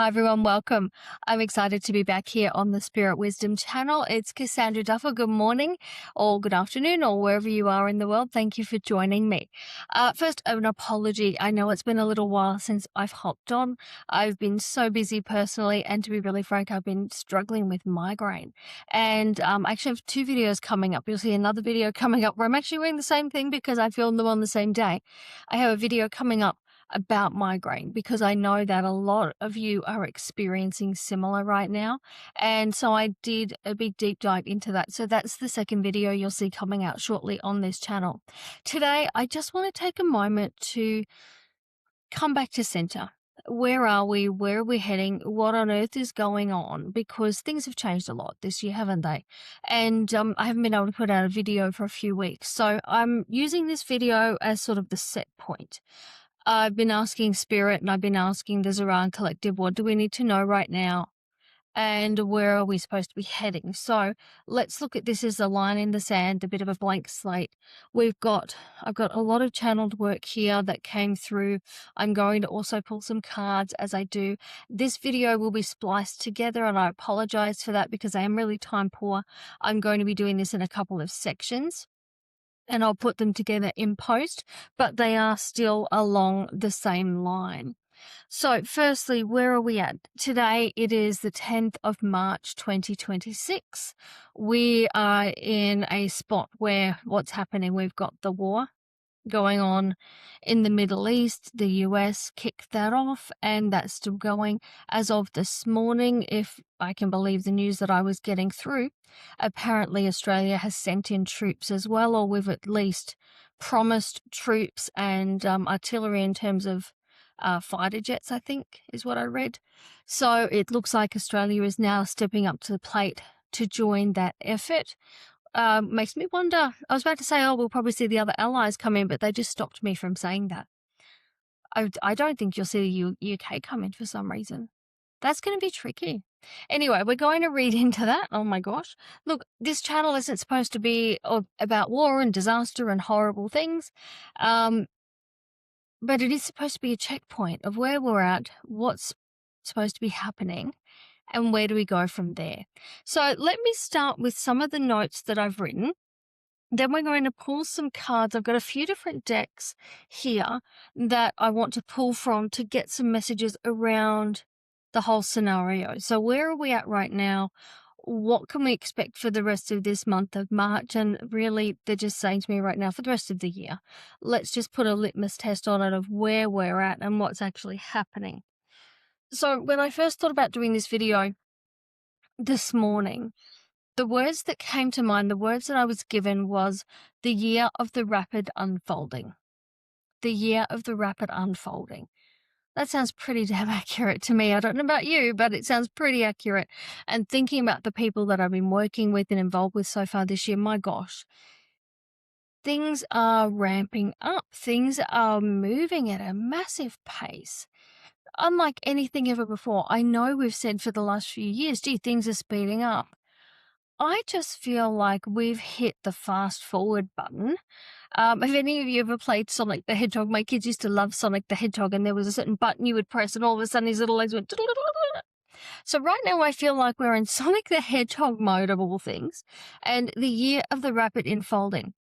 Hi everyone, welcome. I'm excited to be back here on the Spirit Wisdom channel. It's Cassandra Duffill. Good morning or good afternoon or wherever you are in the world. Thank you for joining me. First, an apology. I know it's been a little while since I've hopped on. I've been so busy personally, and to be really frank, I've been struggling with migraine. And I actually have two videos coming up. You'll see another video coming up where I'm actually doing the same thing because I filmed them on the same day. I have a video coming up about migraine because I know that a lot of you are experiencing similar right now. And so I did a big deep dive into that. So that's the second video you'll see coming out shortly on this channel. Today, I just want to take a moment to come back to center. Where are we? Where are we heading? What on earth is going on? Because things have changed a lot this year, haven't they? And I haven't been able to put out a video for a few weeks. So I'm using this video as sort of the set point. I've been asking Spirit and I've been asking the Zarahne Collective, what do we need to know right now? And where are we supposed to be heading? So let's look at this as a line in the sand, a bit of a blank slate. I've got a lot of channeled work here that came through. I'm going to also pull some cards as I do. This video will be spliced together, and I apologize for that because I am really time poor. I'm going to be doing this in a couple of sections, and I'll put them together in post, but they are still along the same line. So firstly, where are we at? Today, it is the 10th of March, 2026. We are in a spot where what's happening? We've got the war going on in the Middle East. The US kicked that off, and that's still going as of this morning, if I can believe the news that I was getting through. Apparently Australia has sent in troops as well, or we've at least promised troops and artillery in terms of fighter jets, I think is what I read. So it looks like Australia is now stepping up to the plate to join that effort. Makes me wonder. I was about to say, oh, we'll probably see the other allies come in, but they just stopped me from saying that. I don't think you'll see the UK come in for some reason. That's going to be tricky. Anyway, we're going to read into that. Oh my gosh. Look, this channel isn't supposed to be about war and disaster and horrible things. But it is supposed to be a checkpoint of where we're at, what's supposed to be happening, and where do we go from there. So let me start with some of the notes that I've written. Then we're going to pull some cards. I've got a few different decks here that I want to pull from to get some messages around the whole scenario. So where are we at right now? What can we expect for the rest of this month of March? And really, they're just saying to me right now, for the rest of the year, let's just put a litmus test on it of where we're at and what's actually happening. So when I first thought about doing this video this morning, the words that came to mind, the words that I was given was the year of the rapid unfolding. The year of the rapid unfolding. That sounds pretty damn accurate to me. I don't know about you, but it sounds pretty accurate. And thinking about the people that I've been working with and involved with so far this year, my gosh, things are ramping up. Things are moving at a massive pace. Unlike anything ever before. I know we've said for the last few years, gee, things are speeding up. I just feel like we've hit the fast forward button. Have any of you ever played Sonic the Hedgehog? My kids used to love Sonic the Hedgehog, and there was a certain button you would press, and all of a sudden his little legs went. So right now I feel like we're in Sonic the Hedgehog mode of all things, and the year of the rapid unfolding.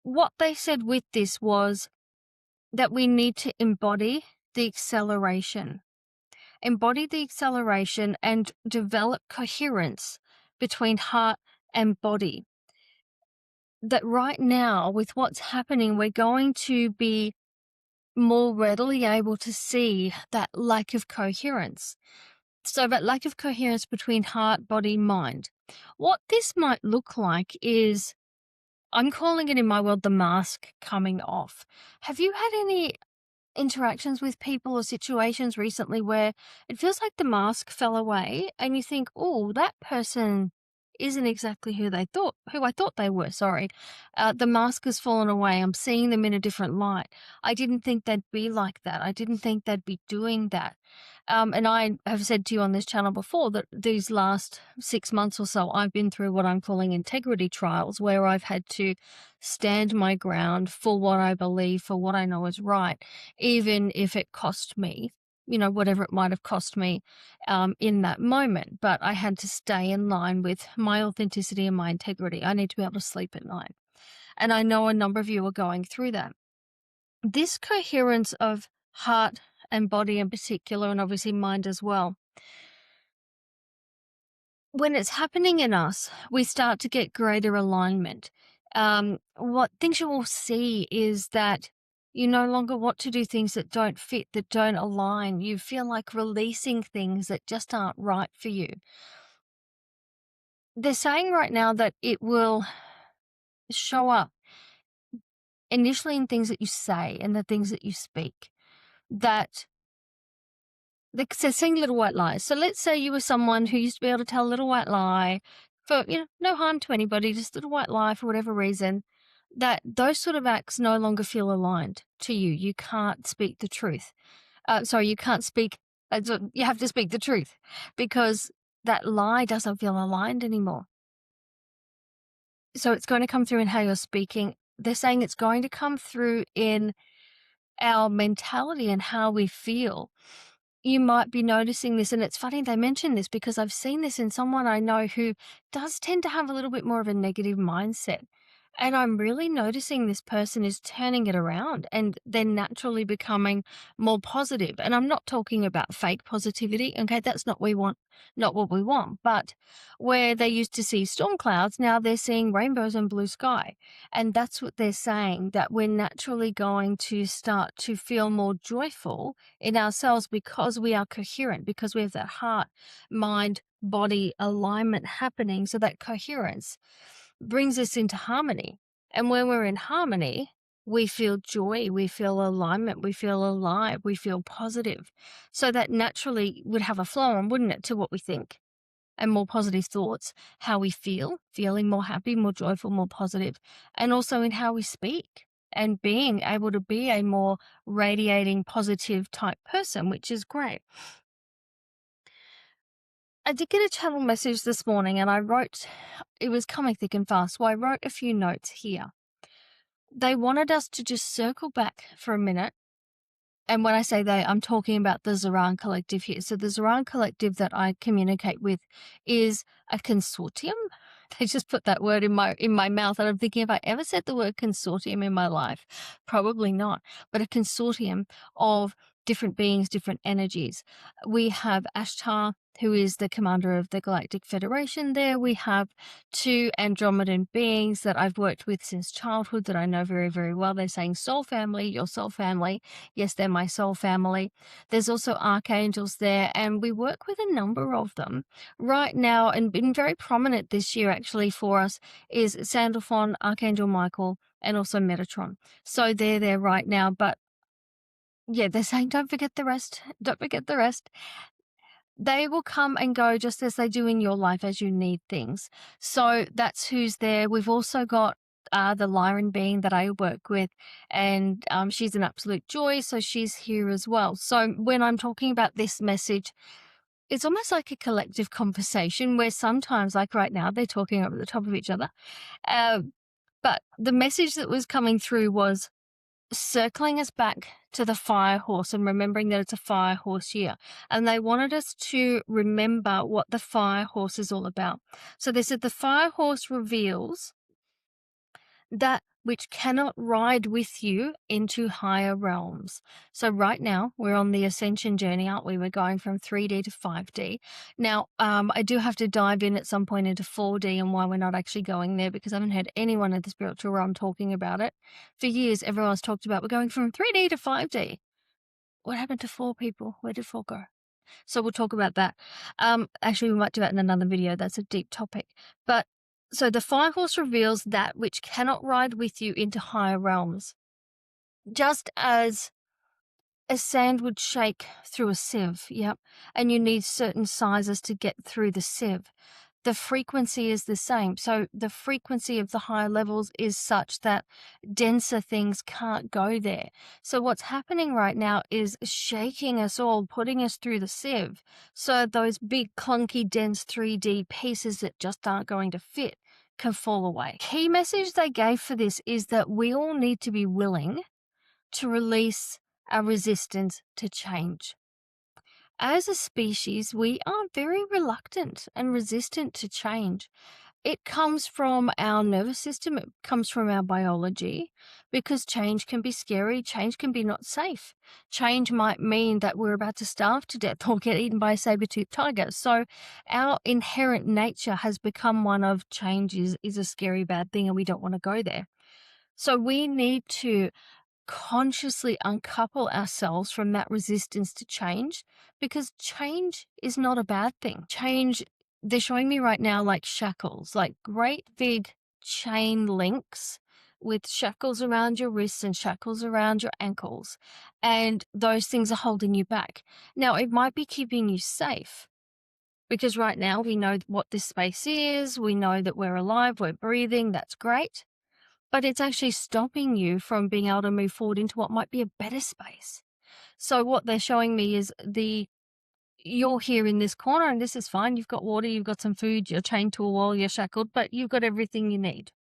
What they said with this was that we need to embody the acceleration. Embody the acceleration and develop coherence between heart and body. That right now, with what's happening, we're going to be more readily able to see that lack of coherence. So that lack of coherence between heart, body, mind. What this might look like is, I'm calling it in my world, the mask coming off. Have you had any interactions with people or situations recently where it feels like the mask fell away and you think, oh, that person isn't exactly who I thought they were, sorry. The mask has fallen away. I'm seeing them in a different light. I didn't think they'd be like that. I didn't think they'd be doing that. And I have said to you on this channel before that these last 6 months or so, I've been through what I'm calling integrity trials, where I've had to stand my ground for what I believe, for what I know is right, even if it cost me whatever it might have cost me in that moment. But I had to stay in line with my authenticity and my integrity. I need to be able to sleep at night. And I know a number of you are going through that. This coherence of heart and body in particular, and obviously mind as well, when it's happening in us, we start to get greater alignment. What things you will see is that you no longer want to do things that don't fit, that don't align. You feel like releasing things that just aren't right for you. They're saying right now that it will show up initially in things that you say and the things that you speak. That they're saying little white lies. So let's say you were someone who used to be able to tell a little white lie for, no harm to anybody, just a little white lie for whatever reason, that those sort of acts no longer feel aligned to you. You can't speak the truth. You can't speak, you have to speak the truth because that lie doesn't feel aligned anymore. So it's going to come through in how you're speaking. They're saying it's going to come through in our mentality and how we feel. You might be noticing this, and it's funny they mention this because I've seen this in someone I know who does tend to have a little bit more of a negative mindset. And I'm really noticing this person is turning it around and they're naturally becoming more positive. And I'm not talking about fake positivity. Okay, that's not what we want. But where they used to see storm clouds, now they're seeing rainbows and blue sky. And that's what they're saying, that we're naturally going to start to feel more joyful in ourselves because we are coherent, because we have that heart, mind, body alignment happening. So that coherence brings us into harmony. And when we're in harmony, we feel joy, we feel alignment, we feel alive, we feel positive. So that naturally would have a flow on, wouldn't it, to what we think and more positive thoughts, how we feel, feeling more happy, more joyful, more positive, and also in how we speak and being able to be a more radiating positive type person, which is great. I did get a channel message this morning and it was coming thick and fast, so I wrote a few notes here. They wanted us to just circle back for a minute. And when I say they, I'm talking about the Zarahne Collective here. So the Zarahne Collective that I communicate with is a consortium. They just put that word in my mouth, and I'm thinking, if I ever said the word consortium in my life, probably not. But a consortium of different beings, different energies. We have Ashtar, who is the commander of the Galactic Federation there. We have 2 Andromedan beings that I've worked with since childhood that I know very, very well. They're saying soul family, your soul family. Yes, they're my soul family. There's also archangels there, and we work with a number of them right now, and been very prominent this year actually for us is Sandalphon, Archangel Michael, and also Metatron. So they're there right now, but yeah, they're saying don't forget the rest. Don't forget the rest. They will come and go just as they do in your life as you need things. So that's who's there. We've also got the Lyran being that I work with, and she's an absolute joy. So she's here as well. So when I'm talking about this message, it's almost like a collective conversation where sometimes, like right now, they're talking over the top of each other. But the message that was coming through was circling us back to the fire horse and remembering that it's a fire horse year. And they wanted us to remember what the fire horse is all about. So they said the fire horse reveals that which cannot ride with you into higher realms. So right now we're on the ascension journey, aren't we? We're going from 3D to 5D. Now, I do have to dive in at some point into 4D and why we're not actually going there, because I haven't heard anyone in the spiritual realm talking about it. For years, everyone's talked about we're going from 3D to 5D. What happened to 4 people? Where did 4 go? So we'll talk about that. Actually, we might do that in another video. That's a deep topic. But so the fire horse reveals that which cannot ride with you into higher realms. Just as a sand would shake through a sieve, yep, and you need certain sizes to get through the sieve. The frequency is the same. So the frequency of the higher levels is such that denser things can't go there. So what's happening right now is shaking us all, putting us through the sieve. So those big, clunky, dense 3D pieces that just aren't going to fit can fall away. Key message they gave for this is that we all need to be willing to release our resistance to change. As a species, we are very reluctant and resistant to change. It comes from our nervous system, it comes from our biology, because change can be scary, change can be not safe. Change might mean that we're about to starve to death or get eaten by a saber-toothed tiger. So our inherent nature has become one of change is a scary, bad thing, and we don't want to go there. So we need to consciously uncouple ourselves from that resistance to change, because change is not a bad thing. Change, they're showing me right now like shackles, like great big chain links with shackles around your wrists and shackles around your ankles. And those things are holding you back. Now, it might be keeping you safe because right now we know what this space is. We know that we're alive, we're breathing. That's great, but it's actually stopping you from being able to move forward into what might be a better space. So what they're showing me is you're here in this corner and this is fine. You've got water, you've got some food, you're chained to a wall, you're shackled, but you've got everything you need.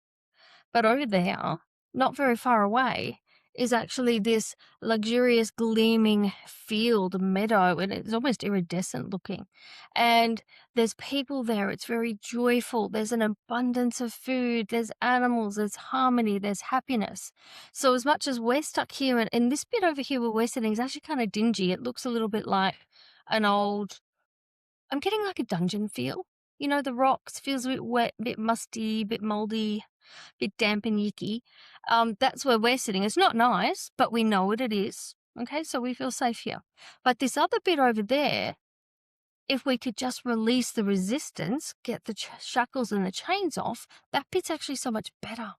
But over there, not very far away, is actually this luxurious gleaming field meadow, and it's almost iridescent looking. And there's people there. It's very joyful. There's an abundance of food. There's animals. There's harmony. There's happiness. So as much as we're stuck here, and this bit over here where we're sitting is actually kind of dingy. It looks a little bit like an old, I'm getting like a dungeon feel. You know, the rocks feels a bit wet, a bit musty, a bit moldy, bit damp and yicky. That's where we're sitting. It's not nice, but we know what it is. Okay, so we feel safe here. But this other bit over there, if we could just release the resistance, get the shackles and the chains off, that bit's actually so much better.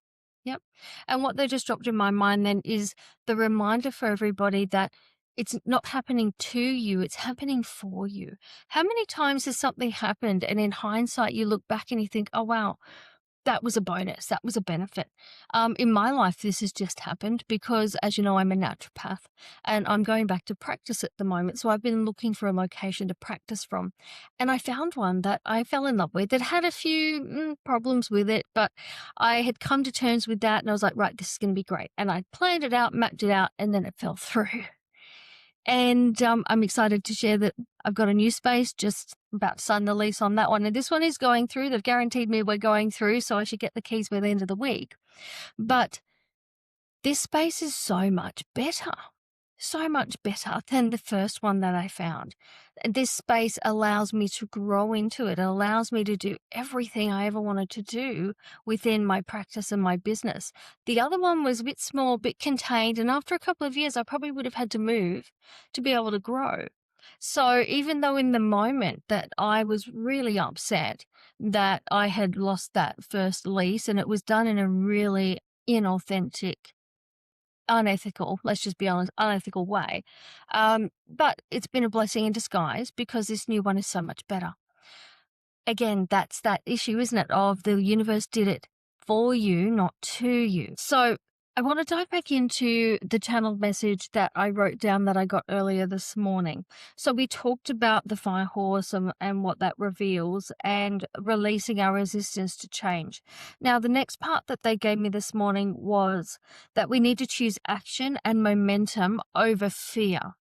Yep. And what they just dropped in my mind then is the reminder for everybody that it's not happening to you, it's happening for you. How many times has something happened and in hindsight you look back and you think, oh, wow, that was a bonus. That was a benefit. In my life, this has just happened because, as you know, I'm a naturopath and I'm going back to practice at the moment. So I've been looking for a location to practice from. And I found one that I fell in love with. It had a few problems with it, but I had come to terms with that. And I was like, right, this is going to be great. And I planned it out, mapped it out, and then it fell through. And I'm excited to share that I've got a new space, just about to sign the lease on that one. And this one is going through. They've guaranteed me we're going through, so I should get the keys by the end of the week. But this space is so much better than the first one that I found. This space allows me to grow into it. It allows me to do everything I ever wanted to do within my practice and my business. The other one was a bit small, a bit contained, and after a couple of years, I probably would have had to move to be able to grow. So even though in the moment that I was really upset that I had lost that first lease and it was done in a really inauthentic, unethical, let's just be honest, unethical way. But it's been a blessing in disguise because this new one is so much better. Again, that's that issue, isn't it? Of the universe did it for you, not to you. So I want to dive back into the channeled message that I wrote down that I got earlier this morning. So we talked about the fire horse and what that reveals and releasing our resistance to change. Now, the next part that they gave me this morning was that we need to choose action and momentum over fear.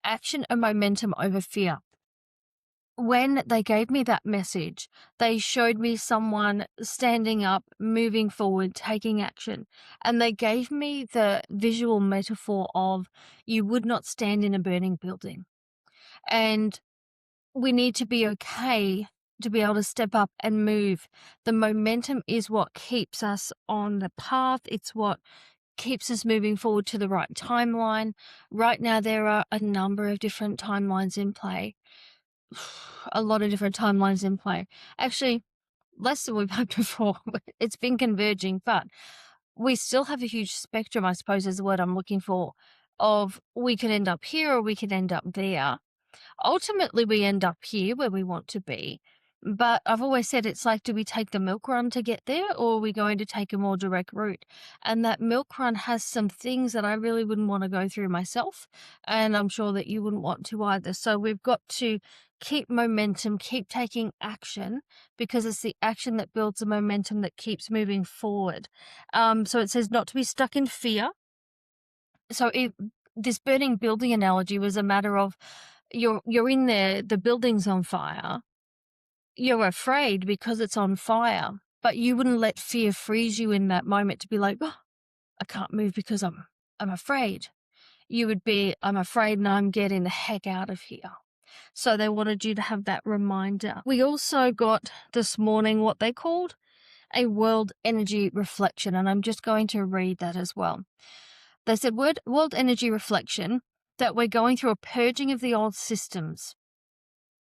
Action and momentum over fear. When they gave me that message, they showed me someone standing up, moving forward, taking action. And they gave me the visual metaphor of you would not stand in a burning building. And we need to be okay to be able to step up and move. The momentum is what keeps us on the path. It's what keeps us moving forward to the right timeline. Right now, there are a number of different timelines in play. A lot of different timelines in play. Actually, less than we've had before. It's been converging, but we still have a huge spectrum, I suppose is the word I'm looking for, of we could end up here or we could end up there. Ultimately, we end up here where we want to be. But I've always said it's like, do we take the milk run to get there or are we going to take a more direct route? And that milk run has some things that I really wouldn't want to go through myself. And I'm sure that you wouldn't want to either. So we've got to keep momentum, keep taking action, because it's the action that builds the momentum that keeps moving forward. So it says not to be stuck in fear. So this burning building analogy was a matter of you're in there, the building's on fire, you're afraid because it's on fire, but you wouldn't let fear freeze you in that moment to be like, "Oh, I can't move because I'm afraid." You would be, "I'm afraid and I'm getting the heck out of here." So they wanted you to have that reminder. We also got this morning what they called a world energy reflection, and I'm just going to read that as well. They said, world energy reflection, that we're going through a purging of the old systems.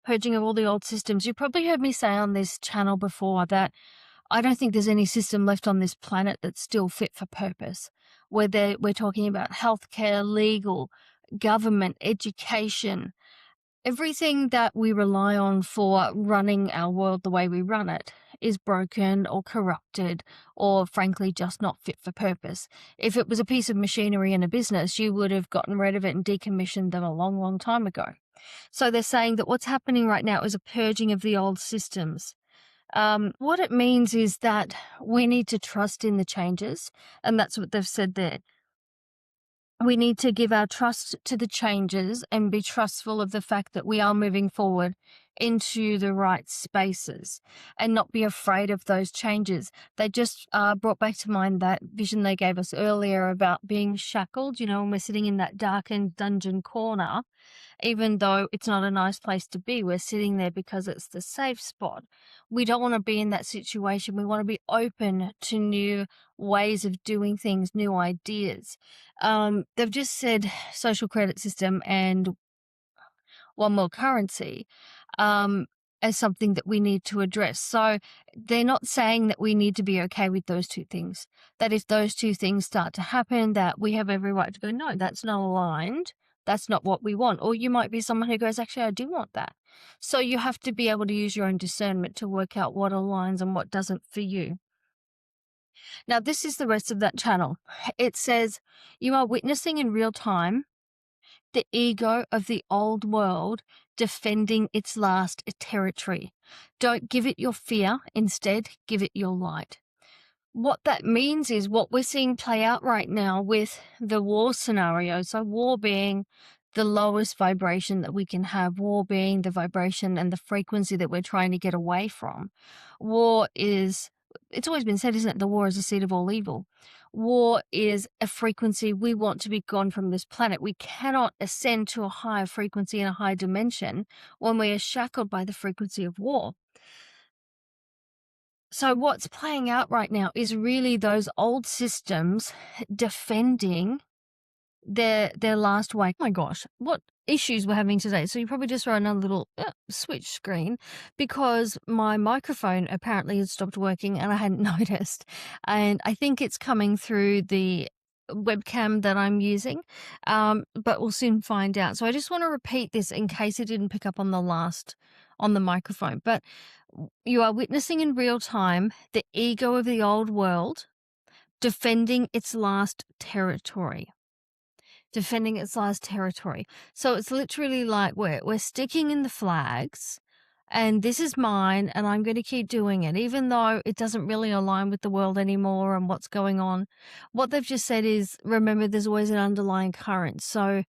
Purging of all the old systems. You probably heard me say on this channel before that I don't think there's any system left on this planet that's still fit for purpose. Whether we're talking about healthcare, legal, government, education, everything that we rely on for running our world the way we run it is broken or corrupted or frankly just not fit for purpose. If it was a piece of machinery in a business, you would have gotten rid of it and decommissioned them a long, long time ago. So they're saying that what's happening right now is a purging of the old systems. What it means is that we need to trust in the changes, and that's what they've said there. We need to give our trust to the changes and be trustful of the fact that we are moving forward into the right spaces and not be afraid of those changes. They just brought back to mind that vision they gave us earlier about being shackled, when we're sitting in that darkened dungeon corner. Even though it's not a nice place to be, we're sitting there because it's the safe spot. We don't want to be in that situation. We want to be open to new ways of doing things, new ideas. They've just said social credit system and one more currency as something that we need to address. So they're not saying that we need to be okay with those two things. That if those two things start to happen, that we have every right to go, no, that's not aligned. That's not what we want. Or you might be someone who goes, actually, I do want that. So you have to be able to use your own discernment to work out what aligns and what doesn't for you. Now, this is the rest of that channel. It says, you are witnessing in real time the ego of the old world defending its last territory. Don't give it your fear. Instead, give it your light. What that means is what we're seeing play out right now with the war scenario. So war being the lowest vibration that we can have, war being the vibration and the frequency that we're trying to get away from. War is, it's always been said, isn't it? The war is the seed of all evil. War is a frequency we want to be gone from this planet. We cannot ascend to a higher frequency in a higher dimension when we are shackled by the frequency of war. So what's playing out right now is really those old systems defending their last way. Oh my gosh, what issues we're having today. So you probably just saw another little switch screen because my microphone apparently had stopped working and I hadn't noticed. And I think it's coming through the webcam that I'm using, but we'll soon find out. So I just want to repeat this in case it didn't pick up on the microphone. But you are witnessing in real time the ego of the old world defending its last territory. Defending its last territory. So it's literally like we're sticking in the flags and this is mine and I'm going to keep doing it, even though it doesn't really align with the world anymore and what's going on. What they've just said is, remember, there's always an underlying current. So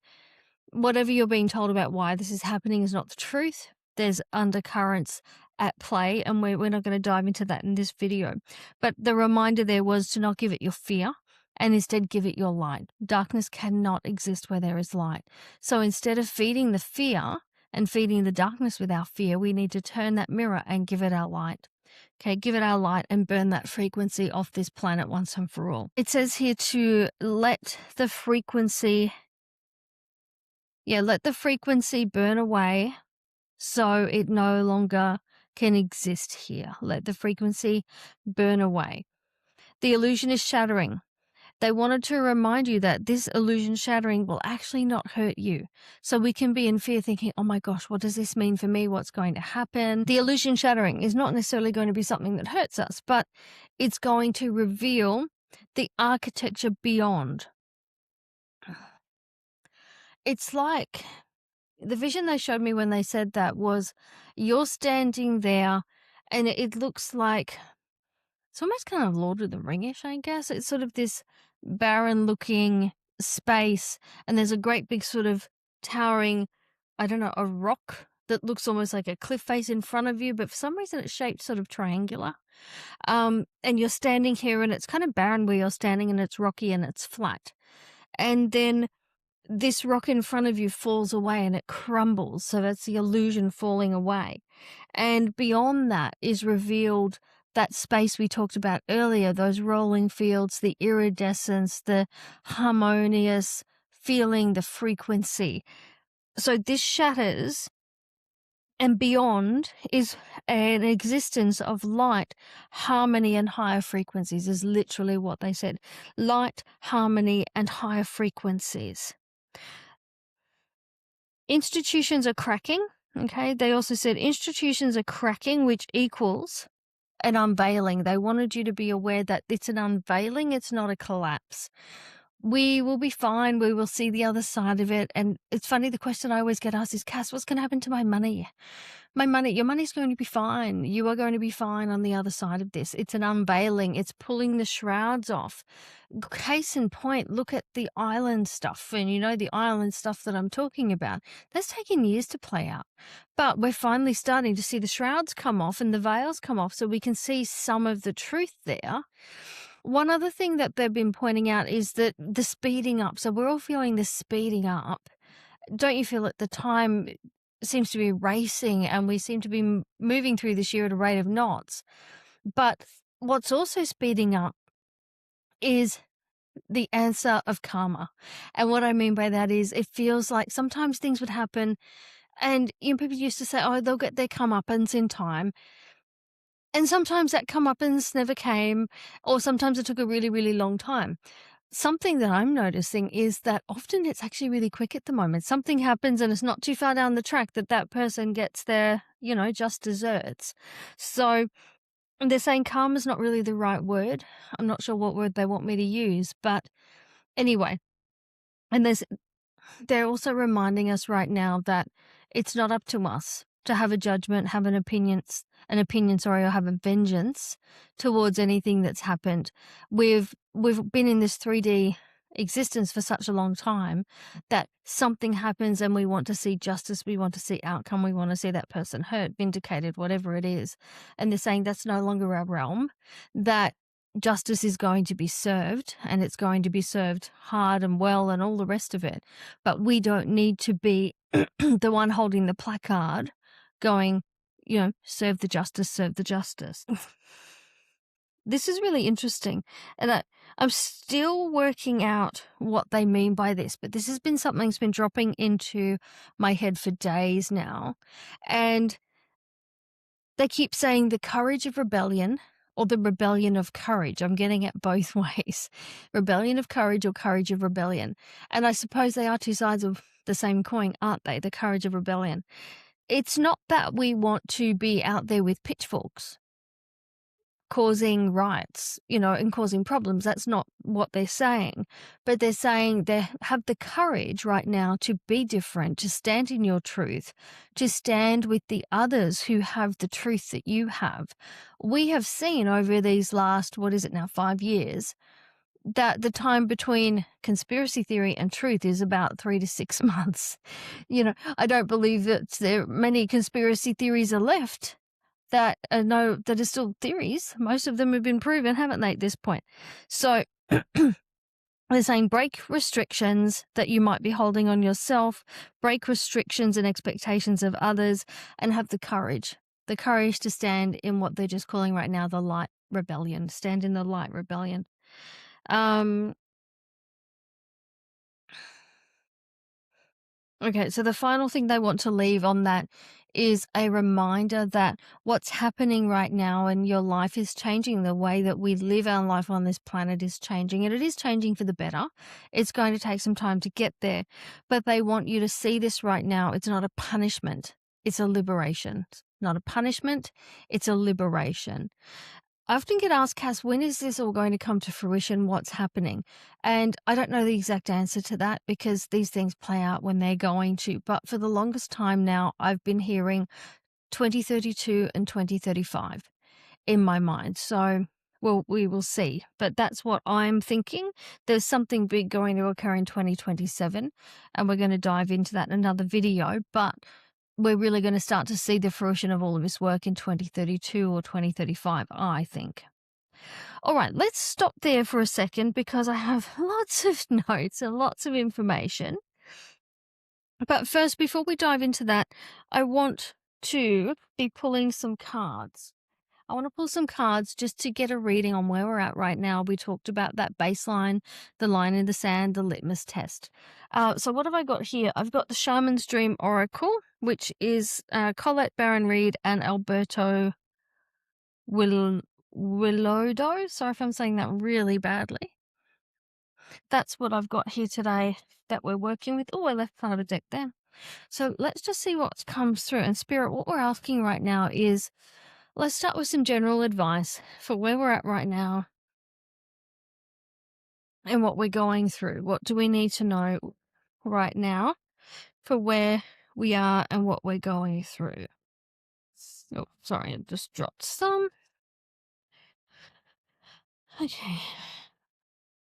whatever you're being told about why this is happening is not the truth. There's undercurrents at play, and we're not going to dive into that in this video. But the reminder there was to not give it your fear and instead give it your light. Darkness cannot exist where there is light. So instead of feeding the fear and feeding the darkness with our fear, we need to turn that mirror and give it our light. Okay, give it our light and burn that frequency off this planet once and for all. It says here to let the frequency burn away so it no longer can exist here. Let the frequency burn away. The illusion is shattering. They wanted to remind you that this illusion shattering will actually not hurt you. So we can be in fear thinking, oh my gosh, what does this mean for me? What's going to happen? The illusion shattering is not necessarily going to be something that hurts us, but it's going to reveal the architecture beyond. It's like the vision they showed me when they said that was you're standing there and it looks like it's almost kind of Lord of the Ring-ish, I guess. It's sort of this barren looking space and there's a great big sort of towering I don't know, a rock that looks almost like a cliff face in front of you, but for some reason it's shaped sort of triangular. And you're standing here and it's kind of barren where you're standing and it's rocky and it's flat. And then this rock in front of you falls away and it crumbles. So that's the illusion falling away. And beyond that is revealed that space we talked about earlier, those rolling fields, the iridescence, the harmonious feeling, the frequency. So this shatters, and beyond is an existence of light, harmony, and higher frequencies, is literally what they said. Light, harmony, and higher frequencies. Institutions are cracking. Okay. They also said institutions are cracking, which equals an unveiling. They wanted you to be aware that it's an unveiling. It's not a collapse. We will be fine. We will see the other side of it. And it's funny, the question I always get asked is, Cass, what's going to happen to my money? My money, your money's going to be fine. You are going to be fine on the other side of this. It's an unveiling. It's pulling the shrouds off. Case in point, look at the island stuff. And the island stuff that I'm talking about, that's taken years to play out. But we're finally starting to see the shrouds come off and the veils come off so we can see some of the truth there. One other thing that they've been pointing out is that the speeding up. So we're all feeling this speeding up. Don't you feel that the time seems to be racing and we seem to be moving through this year at a rate of knots? But what's also speeding up is the answer of karma. And what I mean by that is it feels like sometimes things would happen and people used to say, oh, they'll get their comeuppance in time. And sometimes that comeuppance never came, or sometimes it took a really, really long time. Something that I'm noticing is that often it's actually really quick at the moment. Something happens and it's not too far down the track that person gets their, just desserts. So they're saying karma's not really the right word. I'm not sure what word they want me to use, but anyway. And they're also reminding us right now that it's not up to us to have a judgment, have an opinion, or have a vengeance towards anything that's happened. We've been in this 3D existence for such a long time that something happens and we want to see justice, we want to see outcome, we want to see that person hurt, vindicated, whatever it is. And they're saying that's no longer our realm, that justice is going to be served and it's going to be served hard and well and all the rest of it. But we don't need to be the one holding the placard going, serve the justice, serve the justice. This is really interesting. And I'm still working out what they mean by this, but this has been something that's been dropping into my head for days now. And they keep saying the courage of rebellion or the rebellion of courage. I'm getting it both ways. Rebellion of courage or courage of rebellion. And I suppose they are two sides of the same coin, aren't they? The courage of rebellion. It's not that we want to be out there with pitchforks causing riots, and causing problems. That's not what they're saying. But they're saying they have the courage right now to be different, to stand in your truth, to stand with the others who have the truth that you have. We have seen over these last, 5 years, that the time between conspiracy theory and truth is about 3 to 6 months. I don't believe that there many conspiracy theories are left that are still theories. Most of them have been proven, haven't they, at this point? So they're saying break restrictions that you might be holding on yourself, break restrictions and expectations of others, and have the courage to stand in what they're just calling right now the light rebellion. Stand in the light rebellion. Okay, so the final thing they want to leave on that is a reminder that what's happening right now in your life is changing. The way that we live our life on this planet is changing, and it is changing for the better. It's going to take some time to get there, but they want you to see this right now. It's not a punishment. It's a liberation. It's not a punishment. It's a liberation. I often get asked, Cass, when is this all going to come to fruition? What's happening? And I don't know the exact answer to that because these things play out when they're going to. But for the longest time now, I've been hearing 2032 and 2035 in my mind. So well, we will see. But that's what I'm thinking. There's something big going to occur in 2027, and we're going to dive into that in another video. But we're really going to start to see the fruition of all of this work in 2032 or 2035, I think. All right, let's stop there for a second because I have lots of notes and lots of information. But first, before we dive into that, I want to be pulling some cards. I want to pull some cards just to get a reading on where we're at right now. We talked about that baseline, the line in the sand, the litmus test. So what have I got here? I've got the Shaman's Dream Oracle, which is Colette Baron-Reid and Alberto Willodo. Sorry if I'm saying that really badly. That's what I've got here today that we're working with. Oh, I left part of a deck there. So let's just see what comes through. And Spirit, what we're asking right now is, let's start with some general advice for where we're at right now and what we're going through. What do we need to know right now for where we are and what we're going through? Oh, sorry, I just dropped some. Okay.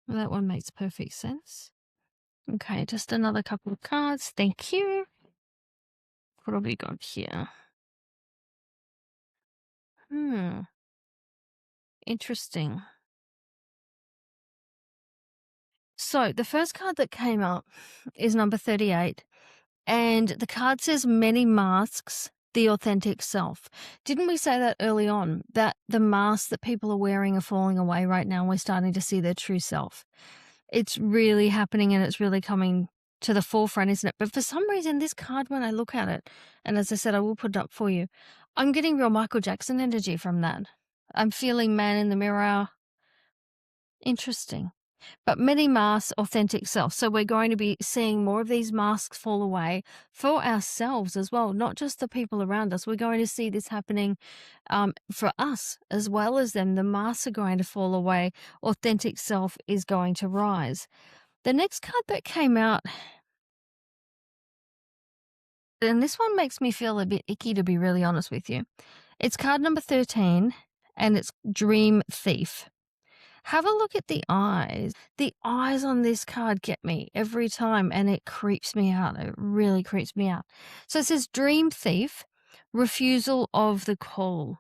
Well, that one makes perfect sense. Okay, just another couple of cards. Thank you. What have we got here? Interesting. So the first card that came up is number 38. And the card says many masks, the authentic self. Didn't we say that early on, that the masks that people are wearing are falling away right now and we're starting to see their true self? It's really happening and it's really coming to the forefront, isn't it? But for some reason, this card, when I look at it, and as I said, I will put it up for you, I'm getting real Michael Jackson energy from that. I'm feeling man in the mirror. Interesting. But many masks, authentic self. So we're going to be seeing more of these masks fall away for ourselves as well, not just the people around us. We're going to see this happening for us as well as them. The masks are going to fall away. Authentic self is going to rise. The next card that came out, and this one makes me feel a bit icky, to be really honest with you. It's card number 13, and it's Dream Thief. Have a look at the eyes. The eyes on this card get me every time, and it creeps me out. It really creeps me out. So it says Dream Thief, refusal of the call.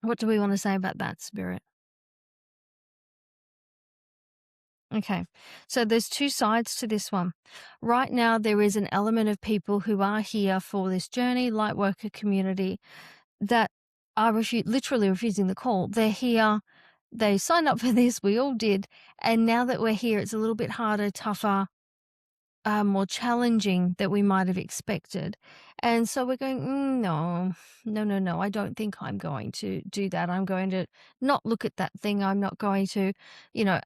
What do we want to say about that, Spirit? Okay, so there's two sides to this one. Right now, there is an element of people who are here for this journey, light worker community, that are literally refusing the call. They're here. They signed up for this, we all did, and now that we're here, it's a little bit harder, tougher, more challenging than we might have expected. And so we're going, no, I don't think I'm going to do that. I'm going to not look at that thing. I'm not going to,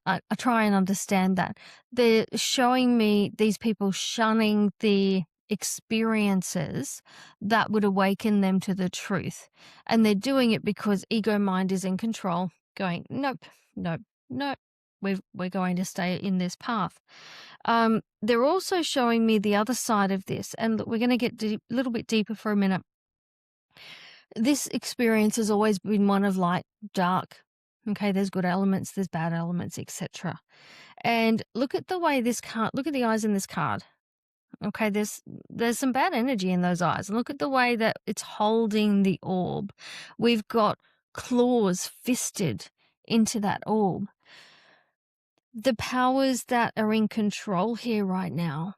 I try and understand that. They're showing me these people shunning the experiences that would awaken them to the truth. And they're doing it because ego mind is in control, going, nope, we're going to stay in this path. They're also showing me the other side of this, and we're going to get a little bit deeper for a minute. This experience has always been one of light, dark. Okay, there's good elements, there's bad elements, etc. And look at the way this card, look at the eyes in this card. Okay, there's some bad energy in those eyes. Look at the way that it's holding the orb. We've got claws fisted into that orb. The powers that are in control here right now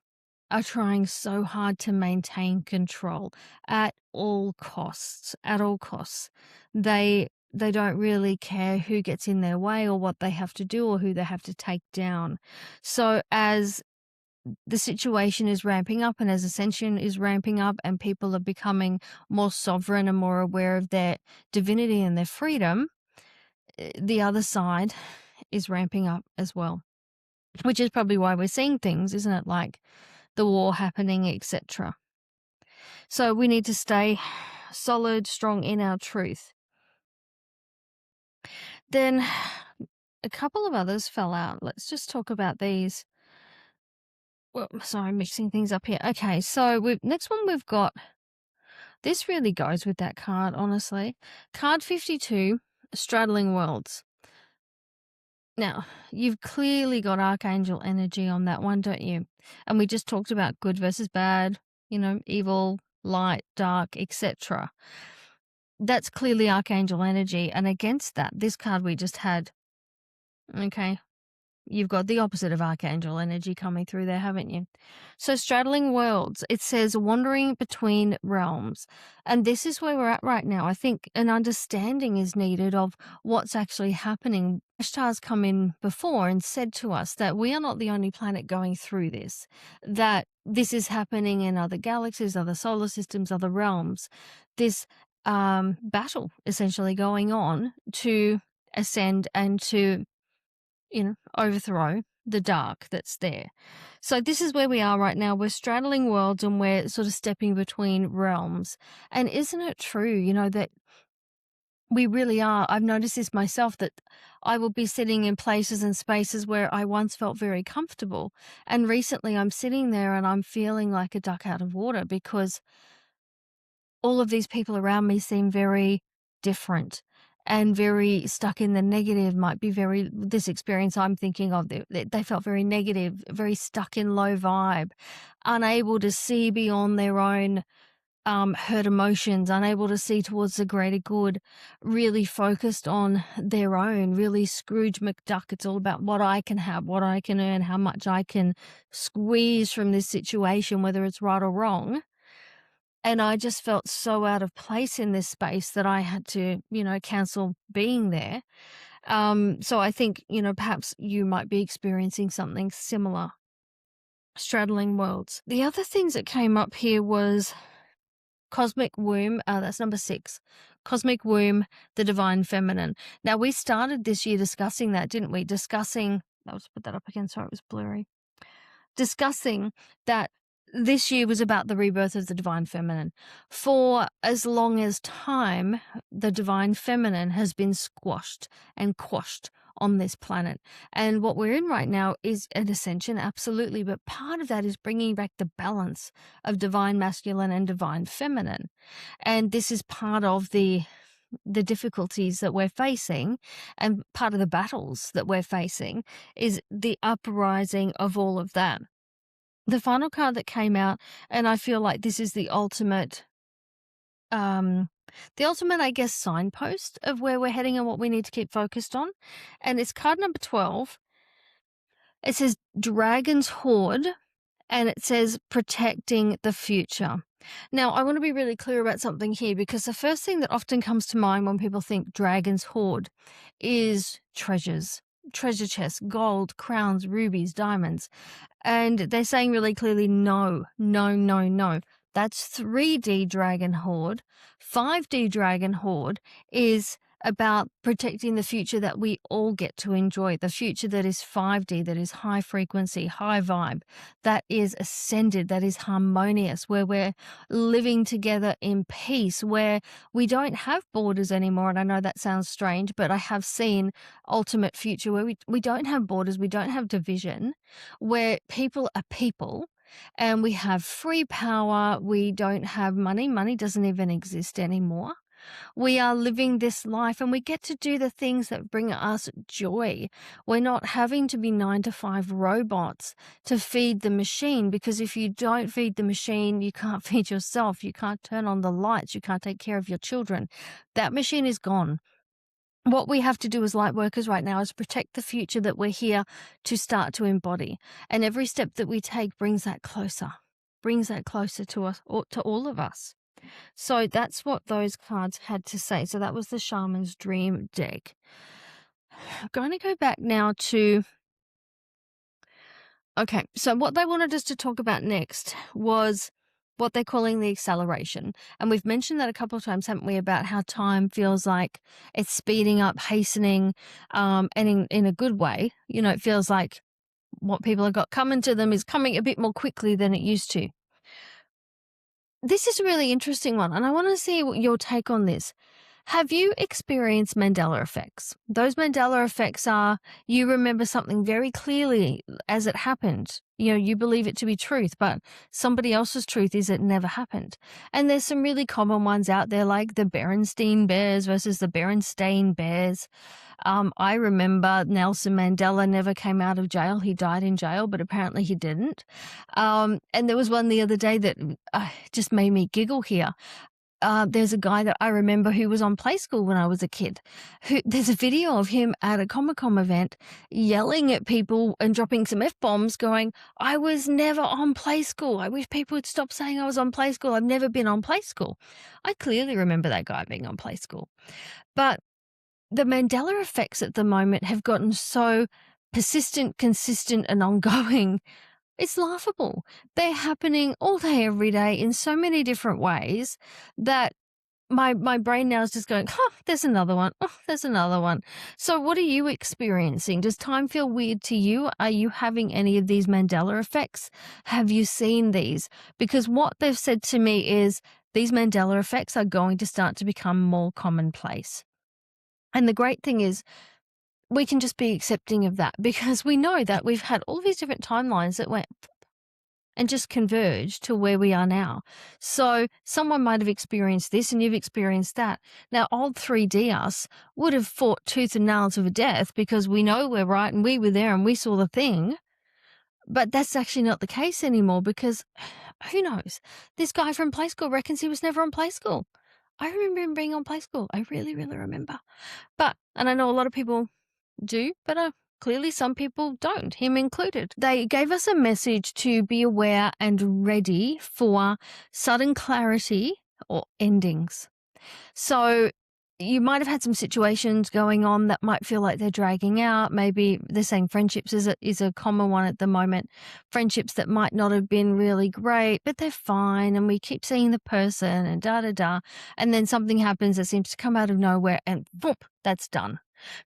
are trying so hard to maintain control at all costs. At all costs. They don't really care who gets in their way or what they have to do or who they have to take down. So as the situation is ramping up and as ascension is ramping up and people are becoming more sovereign and more aware of their divinity and their freedom, the other side is ramping up as well, which is probably why we're seeing things, isn't it? Like the war happening, etc. So we need to stay solid, strong in our truth. Then a couple of others fell out. Let's just talk about these. Well, sorry, mixing things up here. Okay, so next one we've got, this really goes with that card, honestly. Card 52, Straddling Worlds. Now, you've clearly got archangel energy on that one, don't you? And we just talked about good versus bad, evil, light, dark, etc. That's clearly archangel energy. And against that, this card we just had, okay, you've got the opposite of archangel energy coming through there, haven't you? So straddling worlds, it says wandering between realms. And this is where we're at right now. I think an understanding is needed of what's actually happening. Stars come in before and said to us that we are not the only planet going through this, that this is happening in other galaxies, other solar systems, other realms. This battle essentially going on to ascend and to overthrow the dark that's there. So this is where we are right now. We're straddling worlds and we're sort of stepping between realms. And isn't it true, that we really are? I've noticed this myself, that I will be sitting in places and spaces where I once felt very comfortable. And recently I'm sitting there and I'm feeling like a duck out of water because all of these people around me seem very different and very stuck in the negative. Might be this experience I'm thinking of, they felt very negative, very stuck in low vibe, unable to see beyond their own hurt emotions, unable to see towards the greater good, really focused on their own, really Scrooge McDuck. It's all about what I can have, what I can earn, how much I can squeeze from this situation, whether it's right or wrong. And I just felt so out of place in this space that I had to, cancel being there. So I think, perhaps you might be experiencing something similar. Straddling worlds. The other things that came up here was cosmic womb. That's number 6. Cosmic womb, the divine feminine. Now, we started this year discussing that, didn't we? Let's put that up again. Sorry, it was blurry. Discussing that this year was about the rebirth of the divine feminine. For as long as time, the divine feminine has been squashed and quashed on this planet. And what we're in right now is an ascension, absolutely. But part of that is bringing back the balance of divine masculine and divine feminine. And this is part of the difficulties that we're facing, and part of the battles that we're facing is the uprising of all of that. The final card that came out, and I feel like this is the ultimate, I guess, signpost of where we're heading and what we need to keep focused on. And it's card number 12. It says Dragon's Hoard, and it says protecting the future. Now, I want to be really clear about something here, because the first thing that often comes to mind when people think Dragon's Hoard is treasures, treasure chests, gold, crowns, rubies, diamonds. And they're saying really clearly, no, no, no, no. That's 3D Dragon Hoard. 5D Dragon Hoard is about protecting the future that we all get to enjoy, the future that is 5D, that is high frequency, high vibe, that is ascended, that is harmonious, where we're living together in peace, where we don't have borders anymore. And I know that sounds strange, but I have seen ultimate future where we don't have borders, we don't have division, where people are people. And we have free power. We don't have money. Money doesn't even exist anymore. We are living this life and we get to do the things that bring us joy. We're not having to be 9-to-5 robots to feed the machine, because if you don't feed the machine, you can't feed yourself. You can't turn on the lights. You can't take care of your children. That machine is gone. What we have to do as light workers right now is protect the future that we're here to start to embody. And every step that we take brings that closer to us, or to all of us. So that's what those cards had to say. So that was the Shaman's Dream deck. I'm going to go back now to... Okay, so what they wanted us to talk about next was what they're calling the acceleration. And we've mentioned that a couple of times, haven't we, about how time feels like it's speeding up, hastening, and in a good way. It feels like what people have got coming to them is coming a bit more quickly than it used to. This is a really interesting one, and I want to see what your take on this. Have you experienced Mandela effects? Those Mandela effects are, you remember something very clearly as it happened, You believe it to be truth, but somebody else's truth is it never happened. And there's some really common ones out there, like the Berenstain Bears versus the Berenstain Bears. I remember Nelson Mandela never came out of jail. He died in jail, but apparently he didn't. And there was one the other day that just made me giggle here. There's a guy that I remember who was on Play School when I was a kid. There's a video of him at a Comic-Con event yelling at people and dropping some F-bombs going, I was never on Play School. I wish people would stop saying I was on Play School. I've never been on Play School. I clearly remember that guy being on Play School. But the Mandela effects at the moment have gotten so persistent, consistent, and ongoing. It's laughable. They're happening all day, every day in so many different ways that my brain now is just going, there's another one. Oh, there's another one. So what are you experiencing? Does time feel weird to you? Are you having any of these Mandela effects? Have you seen these? Because what they've said to me is these Mandela effects are going to start to become more commonplace. And the great thing is, we can just be accepting of that because we know that we've had all these different timelines that went and just converged to where we are now. So someone might have experienced this and you've experienced that. Now, old 3D us would have fought tooth and nail to the death because we know we're right and we were there and we saw the thing. But that's actually not the case anymore because who knows? This guy from Play School reckons he was never on Play School. I remember him being on Play School. I really, really remember. And I know a lot of people do, but clearly some people don't, him included. They gave us a message to be aware and ready for sudden clarity or endings. So you might have had some situations going on that might feel like they're dragging out. Maybe they're saying friendships is a common one at the moment. Friendships that might not have been really great, but they're fine. And we keep seeing the person and da-da-da. And then something happens that seems to come out of nowhere and whoop, that's done.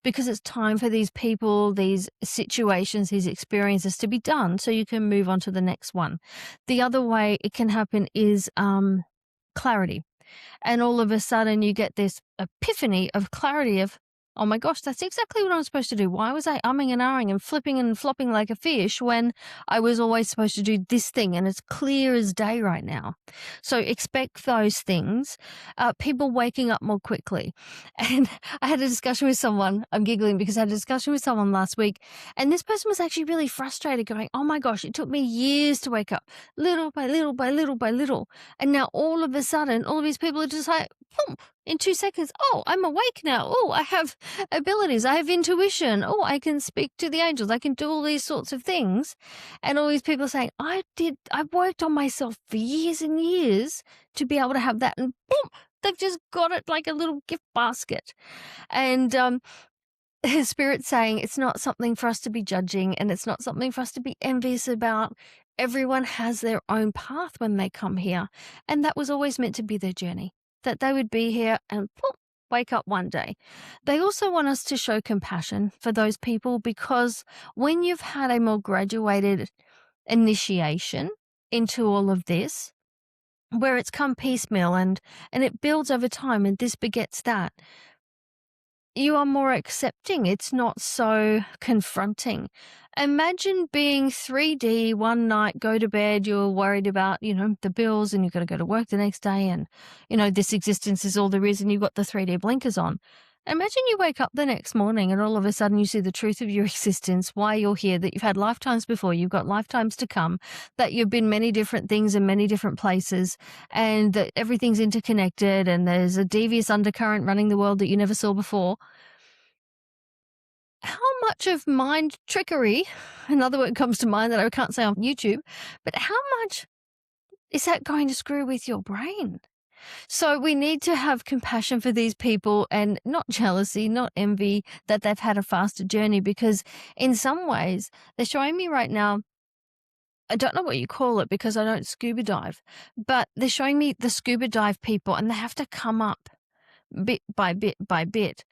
Because it's time for these people, these situations, these experiences to be done so you can move on to the next one. The other way it can happen is clarity. And all of a sudden you get this epiphany of clarity of, oh my gosh, that's exactly what I'm supposed to do. Why was I umming and ahhing and flipping and flopping like a fish when I was always supposed to do this thing and it's clear as day right now? So expect those things. People waking up more quickly. And I had a discussion with someone, I'm giggling because I had a discussion with someone last week and this person was actually really frustrated going, oh my gosh, it took me years to wake up, little by little by little by little. And now all of a sudden, all of these people are just like, boom, in 2 seconds, oh, I'm awake now. Oh, I have abilities. I have intuition. Oh, I can speak to the angels. I can do all these sorts of things. And all these people are saying, I worked on myself for years and years to be able to have that. And boom, they've just got it like a little gift basket. And Spirit's saying it's not something for us to be judging and it's not something for us to be envious about. Everyone has their own path when they come here. And that was always meant to be their journey. That they would be here and poof, wake up one day. They also want us to show compassion for those people because when you've had a more graduated initiation into all of this, where it's come piecemeal and it builds over time and this begets that, you are more accepting. It's not so confronting. Imagine being 3D one night, go to bed, you're worried about, the bills and you've got to go to work the next day and, this existence is all there is and you've got the 3D blinkers on. Imagine you wake up the next morning and all of a sudden you see the truth of your existence, why you're here, that you've had lifetimes before, you've got lifetimes to come, that you've been many different things in many different places and that everything's interconnected and there's a devious undercurrent running the world that you never saw before. How much of mind trickery, another word comes to mind that I can't say on YouTube, but how much is that going to screw with your brain? So we need to have compassion for these people and not jealousy, not envy that they've had a faster journey because in some ways they're showing me right now, I don't know what you call it because I don't scuba dive, but they're showing me the scuba dive people and they have to come up bit by bit by bit.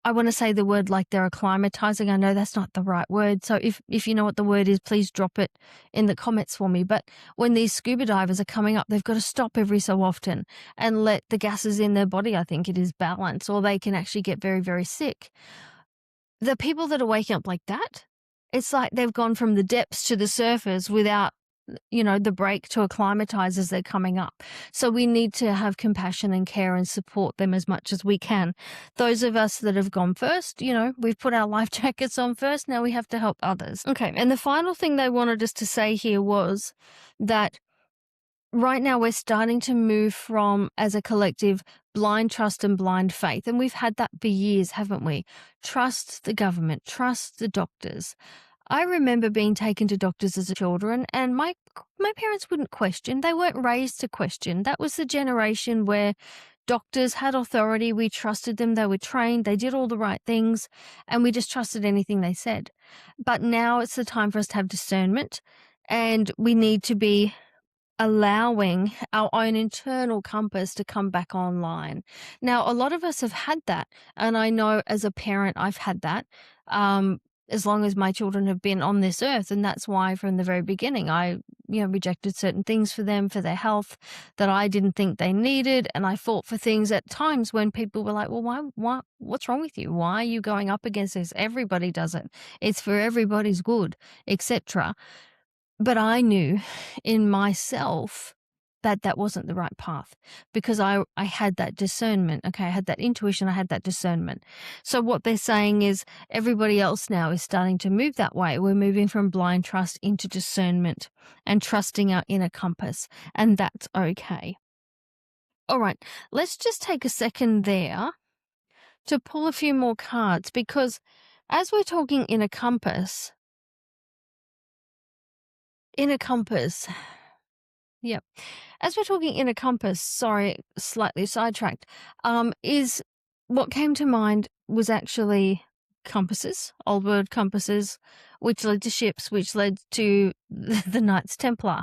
I want to say the word like they're acclimatizing. I know that's not the right word. So if you know what the word is, please drop it in the comments for me. But when these scuba divers are coming up, they've got to stop every so often and let the gases in their body, I think it is, balance, or they can actually get very, very sick. The people that are waking up like that, It's like they've gone from the depths to the surface without, the break to acclimatize as they're coming up. So we need to have compassion and care and support them as much as we can. Those of us that have gone first, we've put our life jackets on first. Now we have to help others. Okay. And the final thing they wanted us to say here was that right now we're starting to move from, as a collective, blind trust and blind faith. And we've had that for years, haven't we? Trust the government, trust the doctors. I remember being taken to doctors as a children, and my parents wouldn't question. They weren't raised to question. That was the generation where doctors had authority. We trusted them. They were trained. They did all the right things, and we just trusted anything they said. But now it's the time for us to have discernment, and we need to be allowing our own internal compass to come back online. Now, a lot of us have had that, and I know as a parent I've had that. As long as my children have been on this earth. And that's why from the very beginning, I, rejected certain things for them, for their health that I didn't think they needed. And I fought for things at times when people were like, well, why, what's wrong with you? Why are you going up against this? Everybody does it. It's for everybody's good, etc. But I knew in myself that wasn't the right path, because I had that discernment. Okay, I had that intuition, I had that discernment. So what they're saying is everybody else now is starting to move that way. We're moving from blind trust into discernment and trusting our inner compass, and that's okay. All right, let's just take a second there to pull a few more cards, because as we're talking inner compass, yep. As we're talking inner compass, sorry, slightly sidetracked, is what came to mind was actually compasses, old world compasses, which led to ships, which led to the Knights Templar,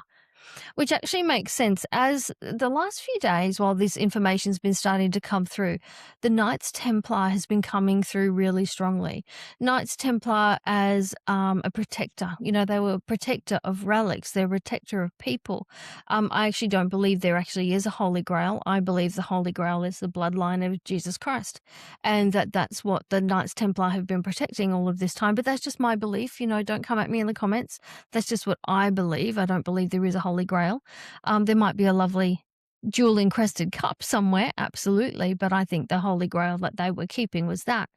which actually makes sense. As the last few days, while this information's been starting to come through, the Knights Templar has been coming through really strongly. Knights Templar as a protector. They were a protector of relics. They're a protector of people. I actually don't believe there actually is a Holy Grail. I believe the Holy Grail is the bloodline of Jesus Christ, and that's what the Knights Templar have been protecting all of this time. But that's just my belief. Don't come at me in the comments. That's just what I believe. I don't believe there is a Holy Grail. There might be a lovely jewel encrusted cup somewhere, absolutely, but I think the Holy Grail that they were keeping was that.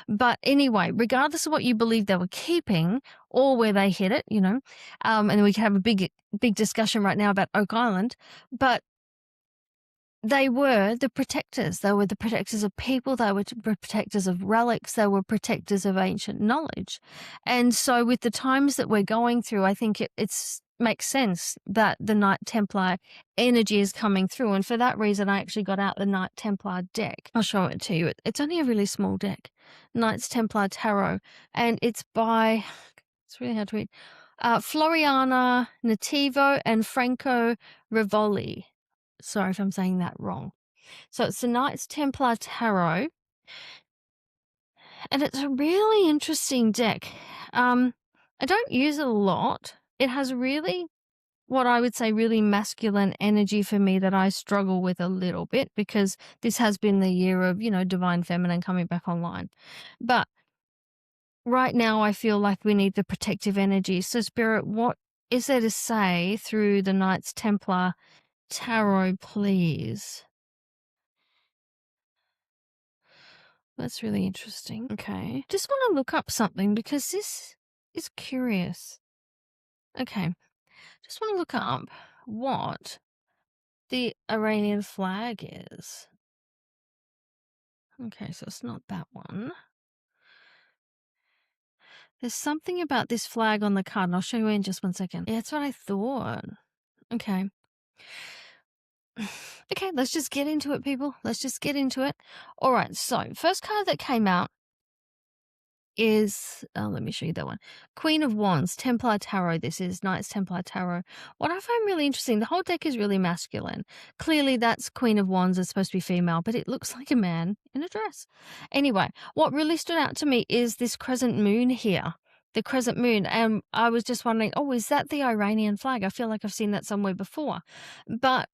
But anyway, regardless of what you believe they were keeping or where they hid it, and we can have a big discussion right now about Oak Island, but they were the protectors. They were the protectors of people. They were protectors of relics. They were protectors of ancient knowledge. And so with the times that we're going through, I think it's makes sense that the Knight Templar energy is coming through. And for that reason, I actually got out the Knight Templar deck. I'll show it to you. It's only a really small deck. Knights Templar Tarot. And it's by, it's really hard to read, Floriana Nativo and Franco Rivoli. Sorry if I'm saying that wrong. So it's the Knights Templar Tarot. And it's a really interesting deck. I don't use it a lot. It has really, what I would say, really masculine energy for me that I struggle with a little bit, because this has been the year of, divine feminine coming back online. But right now I feel like we need the protective energy. So Spirit, what is there to say through the Knights Templar Tarot, please? That's really interesting. Okay. Just want to look up something because this is curious. Okay. Just want to look up what the Iranian flag is. Okay, so it's not that one. There's something about this flag on the card, and I'll show you in just 1 second. Yeah, that's what I thought. Okay. Okay, let's just get into it, people. Let's just get into it. All right, so first card that came out is, let me show you that one. Queen of Wands, Templar Tarot. This is Knights Templar Tarot. What I find really interesting, the whole deck is really masculine. Clearly that's Queen of Wands is supposed to be female, but it looks like a man in a dress. Anyway, what really stood out to me is this crescent moon here. The crescent moon. And I was just wondering, is that the Iranian flag? I feel like I've seen that somewhere before. But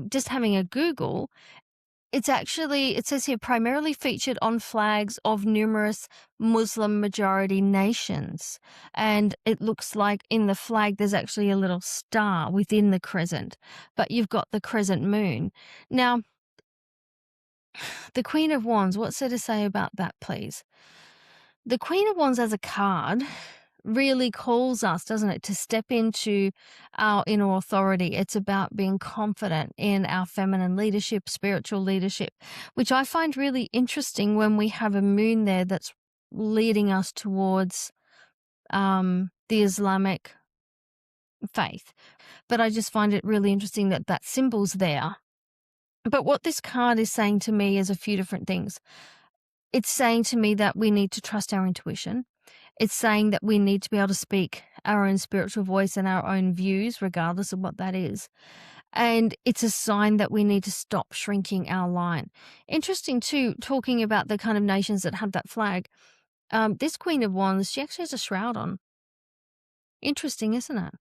just having a Google, It's actually, it says here, primarily featured on flags of numerous Muslim majority nations. And it looks like in the flag, there's actually a little star within the crescent, but you've got the crescent moon. Now, the Queen of Wands, what's there to say about that, please? The Queen of Wands as a card really calls us, doesn't it, to step into our inner authority. It's about being confident in our feminine leadership, spiritual leadership, which I find really interesting when we have a moon there that's leading us towards the Islamic faith. But I just find it really interesting that that symbol's there. But what this card is saying to me is a few different things. It's saying to me that we need to trust our intuition. It's saying that we need to be able to speak our own spiritual voice and our own views, regardless of what that is. And it's a sign that we need to stop shrinking our line. Interesting too, talking about the kind of nations that have that flag. This Queen of Wands, she actually has a shroud on. Interesting, isn't it?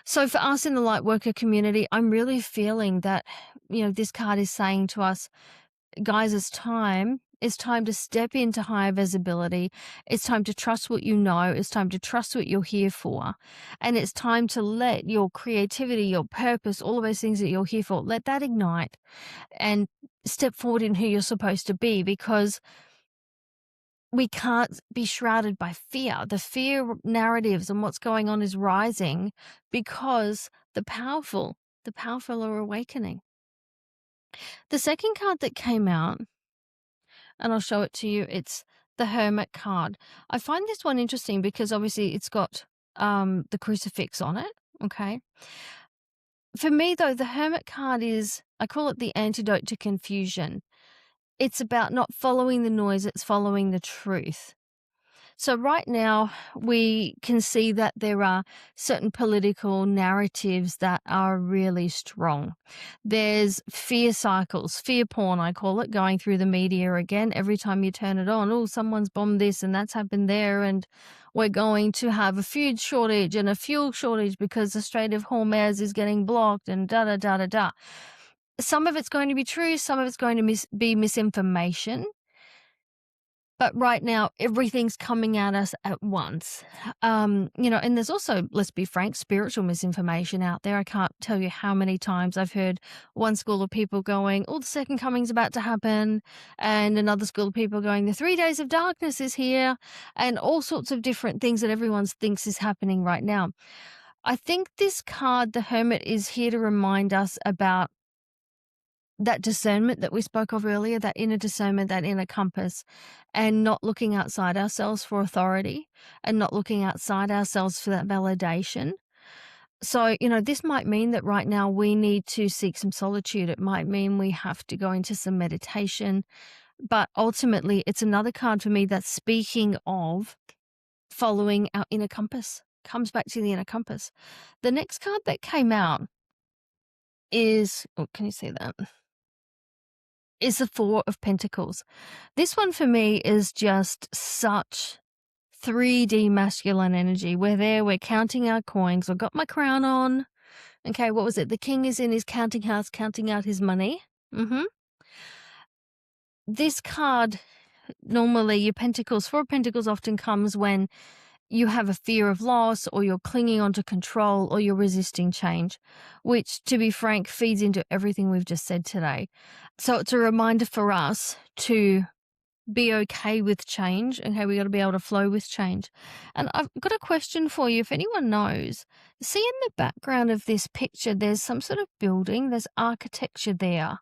So for us in the light worker community, I'm really feeling that, this card is saying to us, guys, it's time to step into higher visibility. It's time to trust what you know. It's time to trust what you're here for. And it's time to let your creativity, your purpose, all of those things that you're here for, let that ignite and step forward in who you're supposed to be, because we can't be shrouded by fear. The fear narratives and what's going on is rising because the powerful are awakening. The second card that came out, and I'll show it to you, it's the Hermit card. I find this one interesting because obviously it's got the crucifix on it, okay? For me, though, the Hermit card is, I call it the antidote to confusion. It's about not following the noise, it's following the truth. So right now, we can see that there are certain political narratives that are really strong. There's fear cycles, fear porn, I call it, going through the media again. Every time you turn it on, oh, someone's bombed this and that's happened there, and we're going to have a food shortage and a fuel shortage because the Strait of Hormuz is getting blocked and da-da-da-da-da. Some of it's going to be true, some of it's going to be misinformation. But right now, everything's coming at us at once. And there's also, let's be frank, spiritual misinformation out there. I can't tell you how many times I've heard one school of people going, oh, the second coming's about to happen. And another school of people going, the 3 days of darkness is here. And all sorts of different things that everyone thinks is happening right now. I think this card, the Hermit, is here to remind us about that discernment that we spoke of earlier, that inner discernment, that inner compass, and not looking outside ourselves for authority and not looking outside ourselves for that validation. So, this might mean that right now we need to seek some solitude. It might mean we have to go into some meditation. But ultimately, it's another card for me that's speaking of following our inner compass, comes back to the inner compass. The next card that came out is, oh, can you see that? Is the Four of Pentacles. This one for me is just such 3D masculine energy. We're there, we're counting our coins. I've got my crown on. Okay, what was it? The king is in his counting house, counting out his money. This card, normally your pentacles, Four of Pentacles often comes when you have a fear of loss, or you're clinging onto control, or you're resisting change, which, to be frank, feeds into everything we've just said today. So it's a reminder for us to be okay with change. Okay, we got to be able to flow with change. And I've got a question for you. If anyone knows, see in the background of this picture, there's some sort of building, there's architecture there.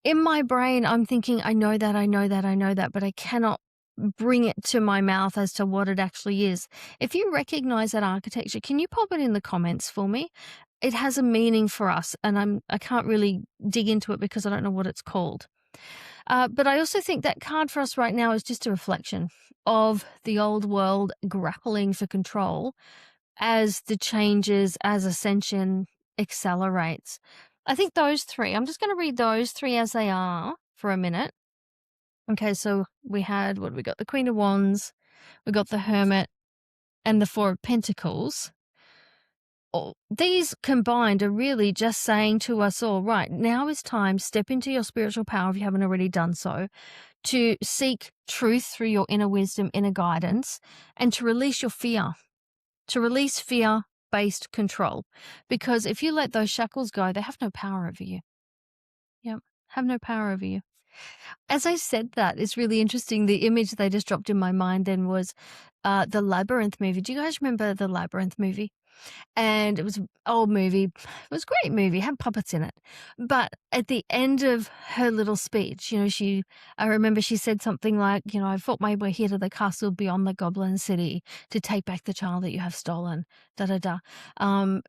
In my brain, I'm thinking, I know that, but I cannot bring it to my mouth as to what it actually is. If you recognize that architecture, can you pop it in the comments for me? It has a meaning for us, and I can't really dig into it because I don't know what it's called. But I also think that card for us right now is just a reflection of the old world grappling for control as the changes, as ascension accelerates. I think those three, I'm just going to read those three as they are for a minute. Okay, so we had, what we got? The Queen of Wands, we got the Hermit, and the Four of Pentacles. these combined are really just saying to us all, right, now is time, step into your spiritual power if you haven't already done so, to seek truth through your inner wisdom, inner guidance, and to release your fear, to release fear-based control. Because if you let those shackles go, they have no power over you. Yep, have no power over you. As I said that, it's really interesting. The image they just dropped in my mind then was the Labyrinth movie. Do you guys remember the Labyrinth movie? And it was an old movie. It was a great movie, had puppets in it. But at the end of her little speech, I remember she said something like, I fought my way here to the castle beyond the Goblin City to take back the child that you have stolen, da da da.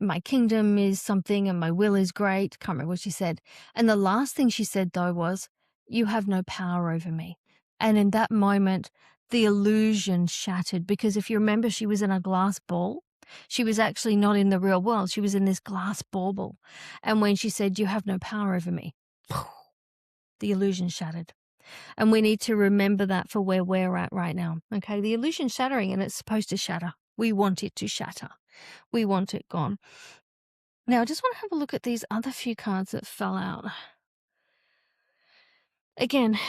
My kingdom is something and my will is great. Can't remember what she said. And the last thing she said, though, was, you have no power over me. And in that moment, the illusion shattered, because if you remember, she was in a glass ball. She was actually not in the real world. She was in this glass bauble. And when she said, you have no power over me, the illusion shattered. And we need to remember that for where we're at right now. Okay, the illusion's shattering, and it's supposed to shatter. We want it to shatter. We want it gone. Now, I just want to have a look at these other few cards that fell out. Again,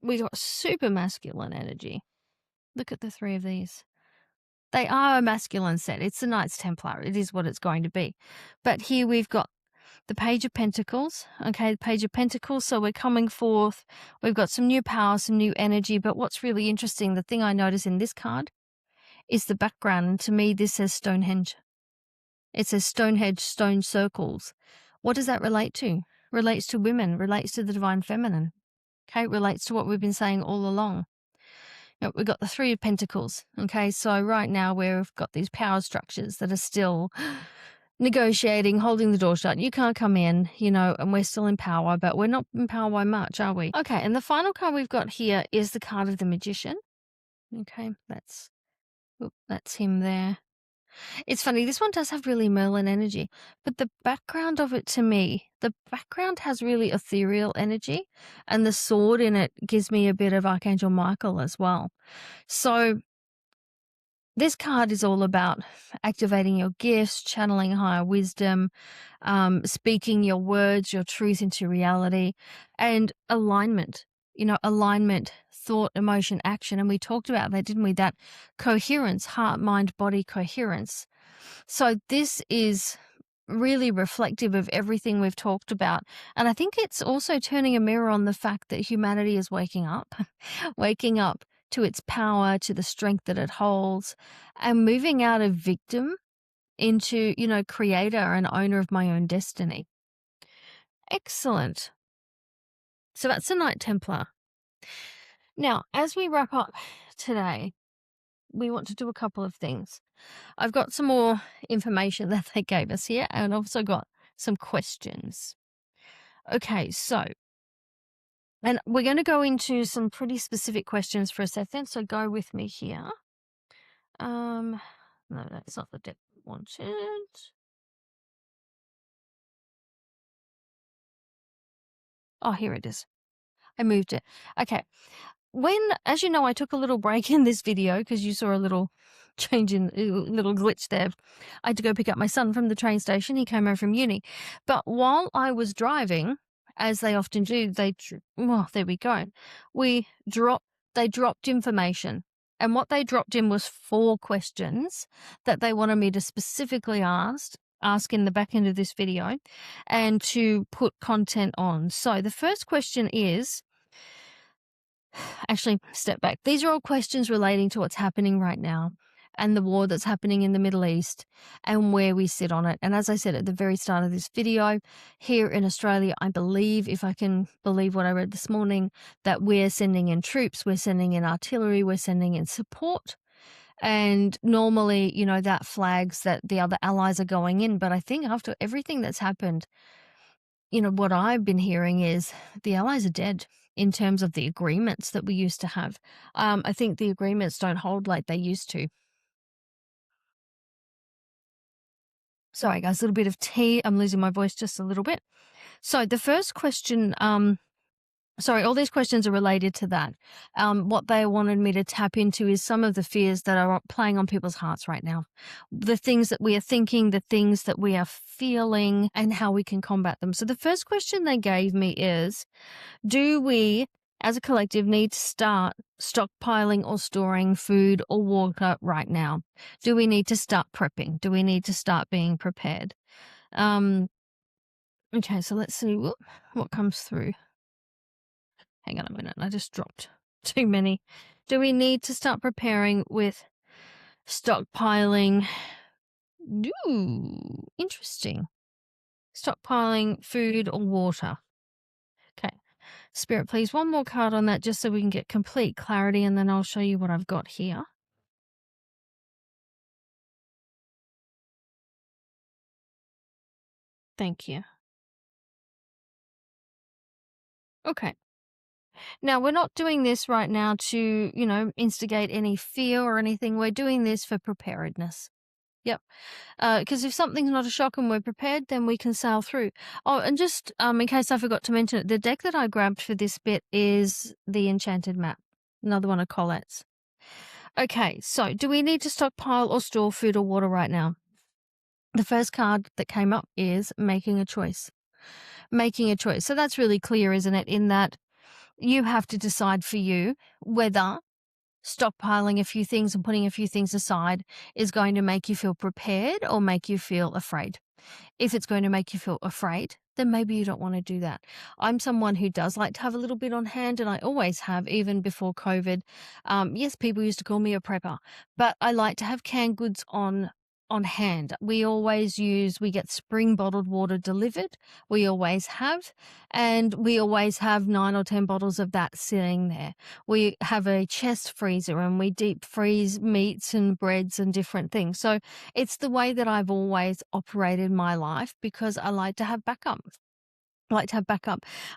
we got super masculine energy. Look at the three of these. They are a masculine set. It's the Knights Templar. It is what it's going to be. But here we've got the Page of Pentacles. Okay, the Page of Pentacles. So we're coming forth. We've got some new power, some new energy. But what's really interesting, the thing I notice in this card is the background. And to me, this says Stonehenge. It says Stonehenge, stone circles. What does that relate to? Relates to women, relates to the divine feminine. Okay, relates to what we've been saying all along. We've got the Three of Pentacles. Okay, so right now we've got these power structures that are still negotiating, holding the door shut. You can't come in, and we're still in power, but we're not in power by much, are we? Okay, and the final card we've got here is the card of the Magician. Okay, that's him there. It's funny, this one does have really Merlin energy, but the background of it, to me, the background has really ethereal energy, and the sword in it gives me a bit of Archangel Michael as well. So this card is all about activating your gifts, channeling higher wisdom, speaking your words, your truth into reality, and alignment. Alignment, thought, emotion, action. And we talked about that, didn't we? That coherence, heart, mind, body coherence. So this is really reflective of everything we've talked about. And I think it's also turning a mirror on the fact that humanity is waking up, waking up to its power, to the strength that it holds, and moving out of victim into, creator and owner of my own destiny. Excellent. So that's the Knight Templar. Now, as we wrap up today, we want to do a couple of things. I've got some more information that they gave us here, and I've also got some questions. Okay, so, and we're going to go into some pretty specific questions for a second, so go with me here. No, that's not the deck we wanted. Oh, here it is. I moved it. Okay. As you know, I took a little break in this video because you saw a little change in a little glitch there. I had to go pick up my son from the train station. He came over from uni. But while I was driving, as they often do, there we go. They dropped information. And what they dropped in was 4 questions that they wanted me to specifically ask in the back end of this video and to put content on. So the first question is, actually, step back. These are all questions relating to what's happening right now and the war that's happening in the Middle East and where we sit on it. And as I said at the very start of this video, here in Australia, I believe, if I can believe what I read this morning, that we're sending in troops, we're sending in artillery, we're sending in support. And normally, that flags that the other allies are going in. But I think after everything that's happened, what I've been hearing is the allies are dead in terms of the agreements that we used to have. I think the agreements don't hold like they used to. Sorry, guys, a little bit of tea. I'm losing my voice just a little bit. So the first question Sorry, all these questions are related to that. What they wanted me to tap into is some of the fears that are playing on people's hearts right now. The things that we are thinking, the things that we are feeling, and how we can combat them. So the first question they gave me is, do we, as a collective, need to start stockpiling or storing food or water right now? Do we need to start prepping? Do we need to start being prepared? Okay, so let's see what comes through. Hang on a minute, I just dropped too many. Do we need to start preparing with stockpiling? Ooh, interesting. Stockpiling food or water. Okay. Spirit, please, one more card on that just so we can get complete clarity, and then I'll show you what I've got here. Thank you. Okay. Now, we're not doing this right now to, instigate any fear or anything. We're doing this for preparedness. Yep. Because if something's not a shock and we're prepared, then we can sail through. Oh, and just in case I forgot to mention it, the deck that I grabbed for this bit is the Enchanted Map, another one of Colette's. Okay, so do we need to stockpile or store food or water right now? The first card that came up is making a choice. Making a choice. So that's really clear, isn't it? In that you have to decide for you whether stockpiling a few things and putting a few things aside is going to make you feel prepared or make you feel afraid. If it's going to make you feel afraid, then maybe you don't want to do that. I'm someone who does like to have a little bit on hand, and I always have, even before COVID. Yes, people used to call me a prepper, but I like to have canned goods on hand. We get spring bottled water delivered. We always have, and we always have 9 or 10 bottles of that sitting there. We have a chest freezer, and we deep freeze meats and breads and different things. So it's the way that I've always operated my life, because I like to have backup. I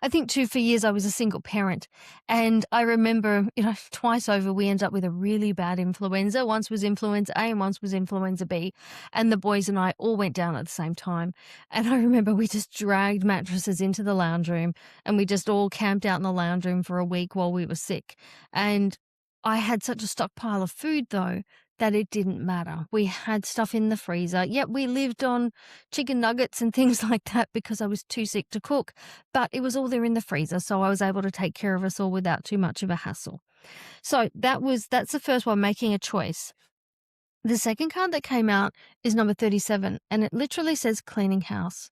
think too, for years I was a single parent, and I remember, twice over we ended up with a really bad influenza. Once was influenza A and once was influenza B, and the boys and I all went down at the same time. And I remember we just dragged mattresses into the lounge room, and we just all camped out in the lounge room for a week while we were sick. And I had such a stockpile of food, though, that it didn't matter. We had stuff in the freezer. Yet we lived on chicken nuggets and things like that because I was too sick to cook, but it was all there in the freezer, so I was able to take care of us all without too much of a hassle. So that's the first one, making a choice. The second card that came out is number 37, and it literally says cleaning house.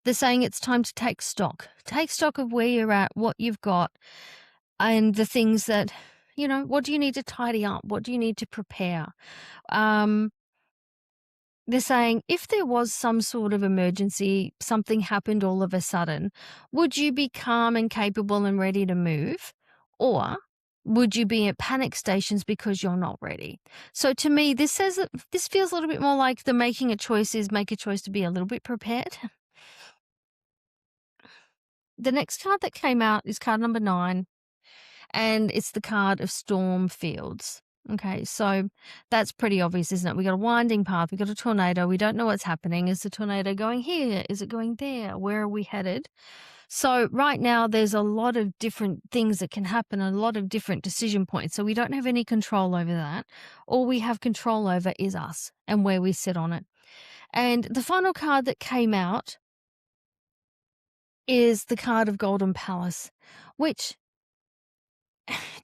They're saying it's time to take stock. Take stock of where you're at, what you've got, and the things that, what do you need to tidy up? What do you need to prepare? They're saying if there was some sort of emergency, something happened all of a sudden, would you be calm and capable and ready to move? Or would you be at panic stations because you're not ready? So to me, this says that this feels a little bit more like the making a choice is make a choice to be a little bit prepared. The next card that came out is card number 9, and it's the card of storm fields. Okay, so that's pretty obvious, isn't it? We got a winding path, we got a tornado, we don't know what's happening. Is the tornado going here? Is it going there? Where are we headed? So right now there's a lot of different things that can happen, a lot of different decision points. So we don't have any control over that. All we have control over is us and where we sit on it. And the final card that came out is the card of Golden Palace, which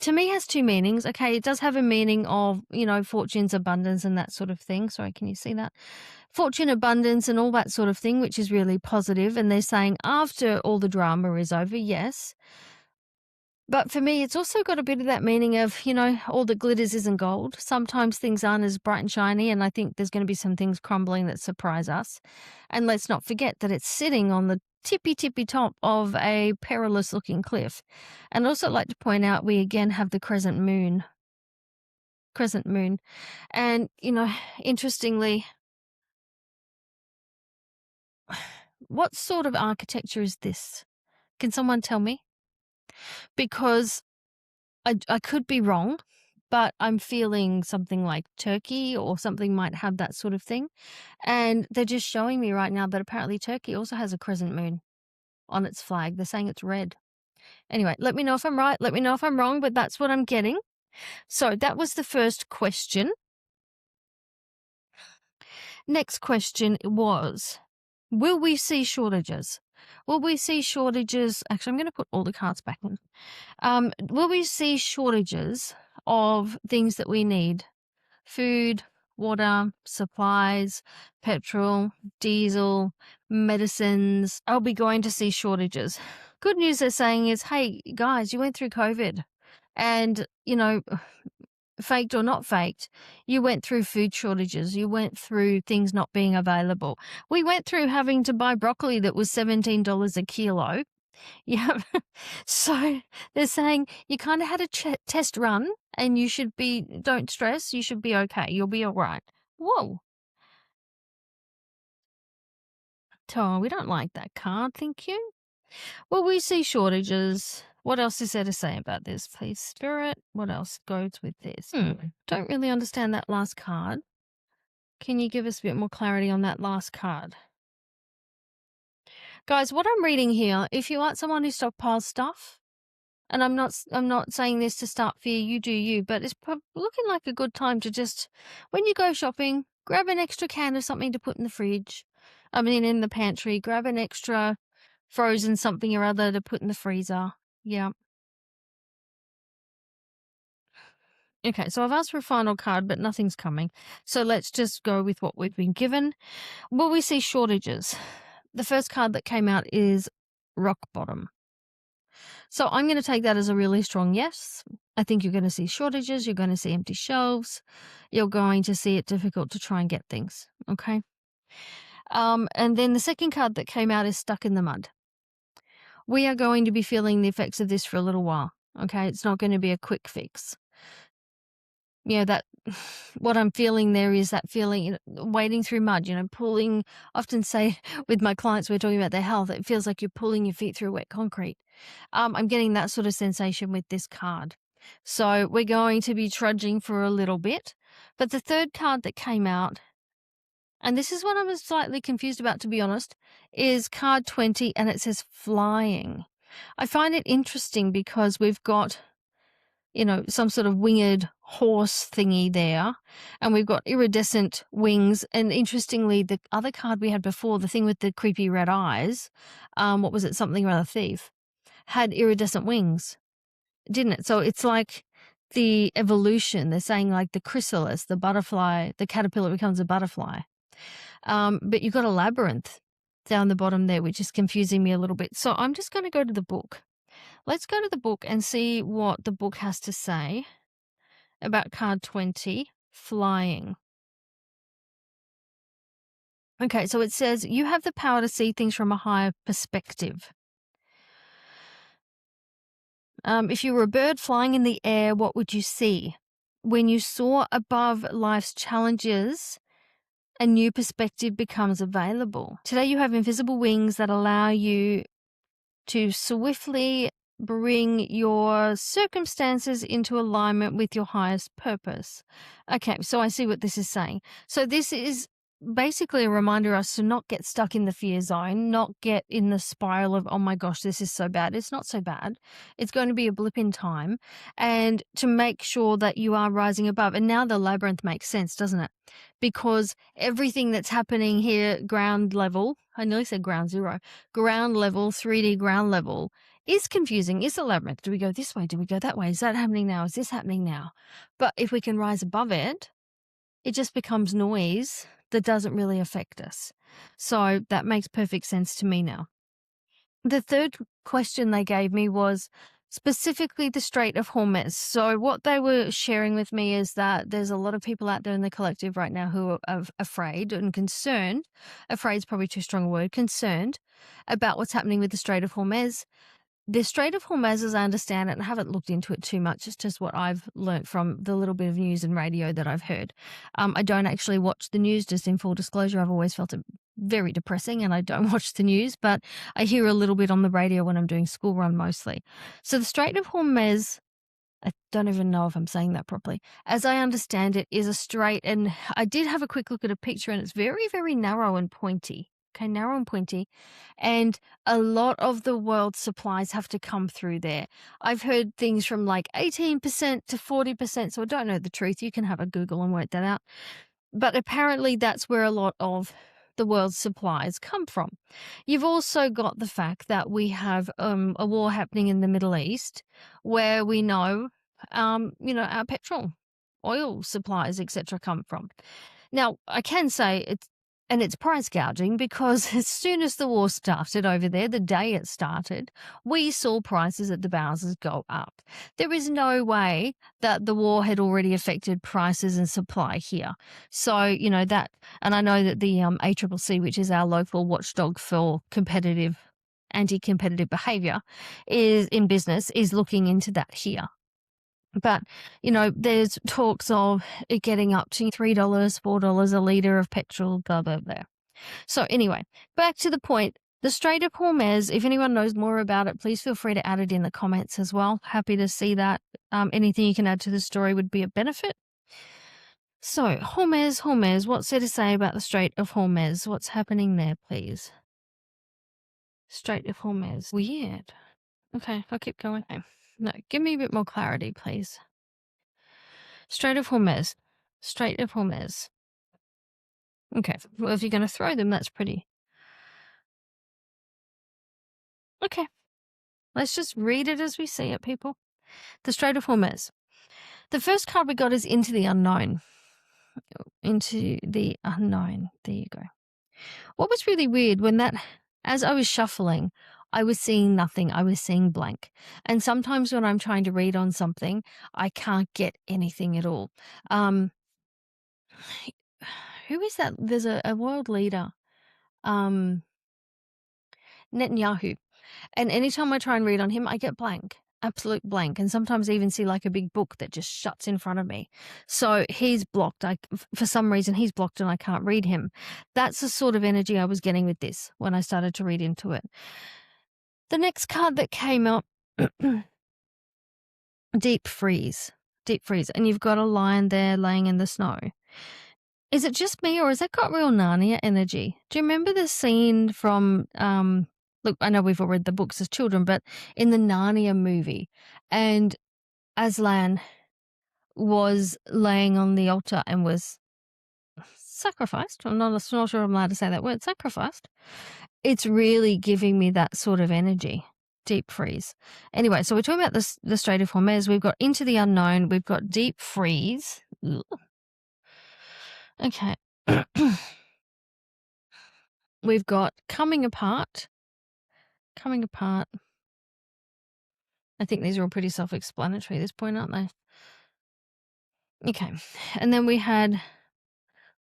to me has 2 meanings. Okay, it does have a meaning of, fortune's abundance and that sort of thing. Sorry, can you see that? Fortune, abundance and all that sort of thing, which is really positive. And they're saying after all the drama is over, yes. But for me, it's also got a bit of that meaning of, all that glitters isn't gold. Sometimes things aren't as bright and shiny, and I think there's going to be some things crumbling that surprise us. And let's not forget that it's sitting on the tippy top of a perilous looking cliff. And also like to point out, we again have the crescent moon. And, interestingly, what sort of architecture is this? Can someone tell me? Because I could be wrong, but I'm feeling something like Turkey or something might have that sort of thing. And they're just showing me right now that apparently Turkey also has a crescent moon on its flag. They're saying it's red. Anyway, let me know if I'm right. Let me know if I'm wrong, but that's what I'm getting. So that was the first question. Next question was, will we see shortages? Will we see shortages? Actually, I'm going to put all the cards back in. Will we see shortages of things that we need? Food, water, supplies, petrol, diesel, medicines. Are we going to see shortages? Good news they're saying is, hey, guys, you went through COVID and, faked or not faked, you went through food shortages. You went through things not being available. We went through having to buy broccoli that was $17 a kilo. Yeah. So they're saying you kind of had a test run and you should be, don't stress, you should be okay. You'll be all right. Whoa. Oh, we don't like that card. Thank you. Well, we see shortages. What else is there to say about this, please, Spirit? What else goes with this? Don't really understand that last card. Can you give us a bit more clarity on that last card? Guys, what I'm reading here, if you aren't someone who stockpiles stuff, and I'm not saying this to start fear, you do you, but it's looking like a good time to just, when you go shopping, grab an extra can of something to put in the fridge. In the pantry, grab an extra frozen something or other to put in the freezer. Yeah. Okay, so I've asked for a final card, but nothing's coming. So let's just go with what we've been given. Will we see shortages? The first card that came out is rock bottom. So I'm going to take that as a really strong yes. I think you're going to see shortages. You're going to see empty shelves. You're going to see it difficult to try and get things. Okay. And then the second card that came out is stuck in the mud. We are going to be feeling the effects of this for a little while. Okay. It's not going to be a quick fix. That what I'm feeling there is that feeling, wading through mud, pulling, often say with my clients, we're talking about their health, it feels like you're pulling your feet through wet concrete. I'm getting that sort of sensation with this card. So we're going to be trudging for a little bit. But the third card that came out, and this is what I'm slightly confused about, to be honest, is card 20, and it says flying. I find it interesting because we've got some sort of winged horse thingy there. And we've got iridescent wings. And interestingly, the other card we had before, the thing with the creepy red eyes, what was it? Something about a thief, had iridescent wings, didn't it? So it's like the evolution. They're saying like the chrysalis, the butterfly, the caterpillar becomes a butterfly. But you've got a labyrinth down the bottom there, which is confusing me a little bit. So I'm just going to go to the book. Let's go to the book and see what the book has to say about card 20, flying. Okay, so it says, you have the power to see things from a higher perspective. If you were a bird flying in the air, what would you see? When you soar above life's challenges, a new perspective becomes available. Today you have invisible wings that allow you to swiftly bring your circumstances into alignment with your highest purpose. Okay, so I see what this is saying. So this is basically a reminder of us to not get stuck in the fear zone, not get in the spiral of, oh my gosh, this is so bad. It's not so bad. It's going to be a blip in time, and to make sure that you are rising above. And now the labyrinth makes sense, doesn't it? Because everything that's happening here, ground level, I nearly said ground zero, ground level, 3D ground level, is confusing, is a labyrinth. Do we go this way? Do we go that way? Is that happening now? Is this happening now? But if we can rise above it, it just becomes noise that doesn't really affect us. So that makes perfect sense to me now. The third question they gave me was specifically the Strait of Hormuz. So what they were sharing with me is that there's a lot of people out there in the collective right now who are afraid and concerned. Afraid is probably too strong a word. Concerned about what's happening with the Strait of Hormuz. The Strait of Hormuz, as I understand it, and I haven't looked into it too much, it's just what I've learnt from the little bit of news and radio that I've heard. I don't actually watch the news, just in full disclosure. I've always felt it very depressing and I don't watch the news, but I hear a little bit on the radio when I'm doing school run mostly. So the Strait of Hormuz, I don't even know if I'm saying that properly, as I understand it, is a strait, and I did have a quick look at a picture, and it's very, very narrow and pointy. okay, narrow and pointy. And a lot of the world's supplies have to come through there. I've heard things from like 18% to 40%, so I don't know the truth. You can have a Google and work that out. But apparently that's where a lot of the world's supplies come from. You've also got the fact that we have a war happening in the Middle East where we know, our petrol, oil supplies, etc., come from. Now, I can say it's price gouging because as soon as the war started over there, the day it started, we saw prices at the bowsers go up. There is no way that the war had already affected prices and supply here. So, that, and I know that the ACCC, which is our local watchdog for anti-competitive behavior, is in business, is looking into that here. But, there's talks of it getting up to $3, $4 a litre of petrol, blah, blah, blah. So anyway, back to the point. The Strait of Hormuz, if anyone knows more about it, please feel free to add it in the comments as well. Happy to see that. Anything you can add to the story would be a benefit. So, Hormuz, what's there to say about the Strait of Hormuz? What's happening there, please? Strait of Hormuz. Weird. Okay, I'll keep going. No, give me a bit more clarity, please. Strait of Hormuz. Okay, well, if you're going to throw them, that's pretty. Okay, let's just read it as we see it, people. The Strait of Hormuz. The first card we got is Into the Unknown. Into the Unknown. There you go. What was really weird as I was shuffling, I was seeing nothing. I was seeing blank. And sometimes when I'm trying to read on something, I can't get anything at all. Who is that? There's a world leader, Netanyahu. And anytime I try and read on him, I get blank, absolute blank. And sometimes I even see like a big book that just shuts in front of me. So he's blocked. For some reason, he's blocked and I can't read him. That's the sort of energy I was getting with this when I started to read into it. The next card that came up, Deep Freeze. And you've got a lion there laying in the snow. Is it just me or has that got real Narnia energy? Do you remember the scene from, look, I know we've all read the books as children, but in the Narnia movie, and Aslan was laying on the altar and was sacrificed. I'm not sure I'm allowed to say that word, sacrificed. It's really giving me that sort of energy. Deep Freeze. Anyway, so we're talking about the Strait of Hormuz. We've got Into the Unknown. We've got Deep Freeze. Ugh. Okay. We've got Coming Apart. I think these are all pretty self-explanatory at this point, aren't they? Okay. And then we had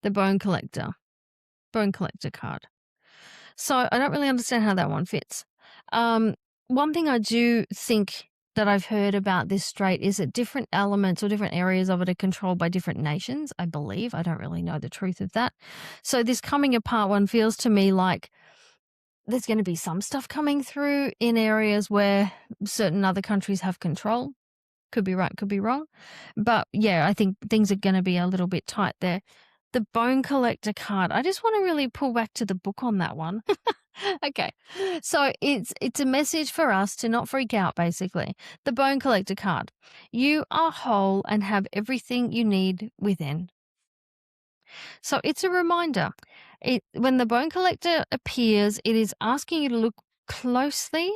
the Bone Collector card. So I don't really understand how that one fits. One thing I do think that I've heard about this strait is that different elements or different areas of it are controlled by different nations, I believe. I don't really know the truth of that. So this Coming Apart one feels to me like there's going to be some stuff coming through in areas where certain other countries have control. Could be right, could be wrong. But yeah, I think things are going to be a little bit tight there. The Bone Collector card. I just want to really pull back to the book on that one. Okay. So it's a message for us to not freak out, basically. The Bone Collector card. You are whole and have everything you need within. So it's a reminder. When the Bone Collector appears, it is asking you to look closely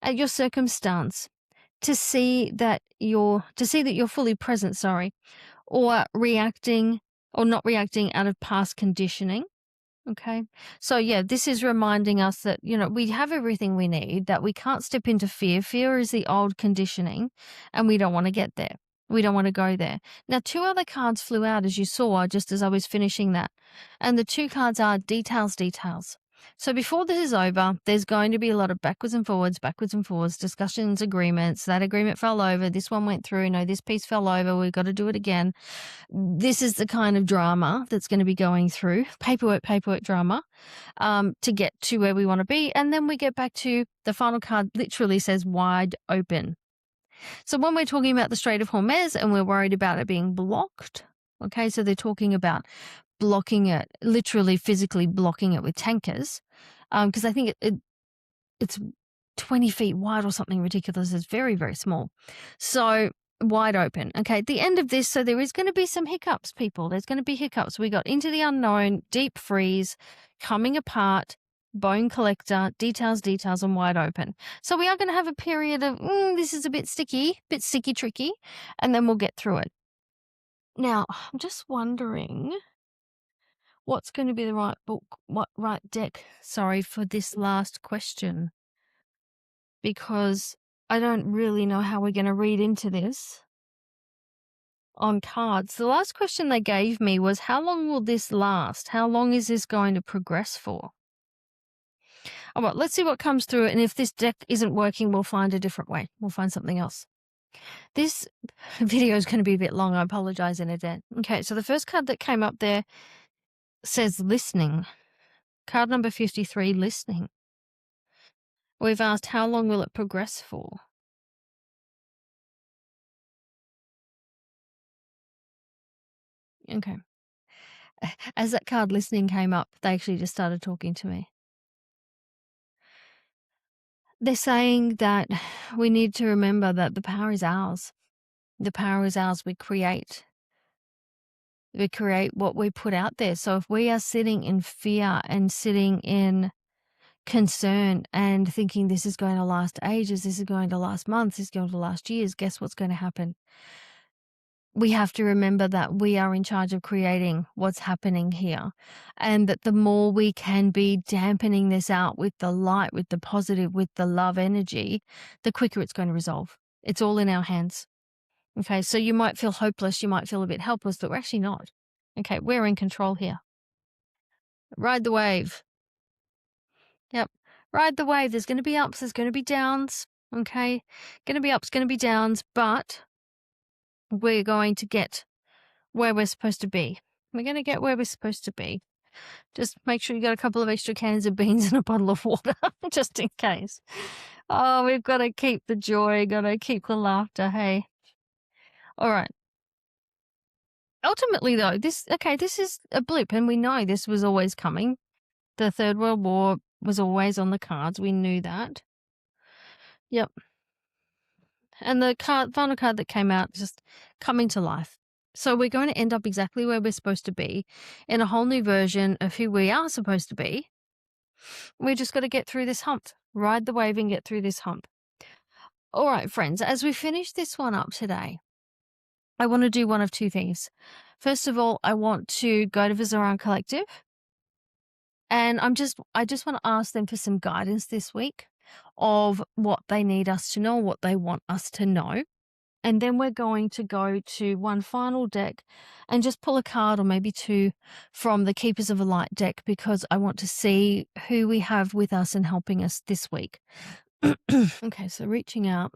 at your circumstance to see that you're fully present, or reacting or not reacting out of past conditioning. Okay. So yeah, this is reminding us that, we have everything we need, that we can't step into fear. Fear is the old conditioning and we don't want to get there. We don't want to go there. Now, 2 other cards flew out, as you saw, just as I was finishing that. And the 2 cards are details. So before this is over, there's going to be a lot of backwards and forwards, discussions, agreements. That agreement fell over. This one went through. No, this piece fell over. We've got to do it again. This is the kind of drama that's going to be going through, paperwork drama, to get to where we want to be. And then we get back to the final card, literally says wide open. So when we're talking about the Strait of Hormuz and we're worried about it being blocked, okay, so they're talking about blocking it, literally physically blocking it with tankers, because I think it's 20 feet wide or something ridiculous. It's very, very small. So wide open. Okay, at the end of this, so there is going to be some hiccups, people. There's going to be hiccups. We got into the unknown, deep freeze, coming apart, bone collector, details, and wide open. So we are going to have a period of, this is a bit sticky, tricky, and then we'll get through it. Now, I'm just wondering what's going to be the right book, right deck, for this last question, because I don't really know how we're going to read into this on cards. The last question they gave me was, how long will this last? How long is this going to progress for? All right, let's see what comes through. And if this deck isn't working, we'll find a different way. We'll find something else. This video is going to be a bit long. I apologize in advance. Okay, so the first card that came up there says listening. Card number 53, listening. We've asked, how long will it progress for? Okay. As that card listening came up, they actually just started talking to me. They're saying that we need to remember that the power is ours. The power is ours. We create what we put out there. So if we are sitting in fear and sitting in concern and thinking this is going to last ages, this is going to last months, this is going to last years, guess what's going to happen? We have to remember that we are in charge of creating what's happening here, and that the more we can be dampening this out with the light, with the positive, with the love energy, the quicker it's going to resolve. It's all in our hands. Okay, so you might feel hopeless, you might feel a bit helpless, but we're actually not. Okay, we're in control here. Ride the wave. Yep, ride the wave. There's going to be ups, there's going to be downs. Okay, going to be ups, going to be downs, but we're going to get where we're supposed to be. We're going to get where we're supposed to be. Just make sure you got a couple of extra cans of beans and a bottle of water, just in case. Oh, we've got to keep the joy, got to keep the laughter, hey. All right. Ultimately, though, this is a blip, and we know this was always coming. The Third World War was always on the cards. We knew that. Yep. And the final card that came out, just coming to life. So we're going to end up exactly where we're supposed to be, in a whole new version of who we are supposed to be. We just got to get through this hump, ride the wave and get through this hump. All right, friends, as we finish this one up today, I want to do one of two things. First of all, I want to go to the Zarahne Collective, and I just want to ask them for some guidance this week of what they need us to know, what they want us to know. And then we're going to go to one final deck and just pull a card or maybe two from the Keepers of a Light deck, because I want to see who we have with us and helping us this week. Okay, so reaching out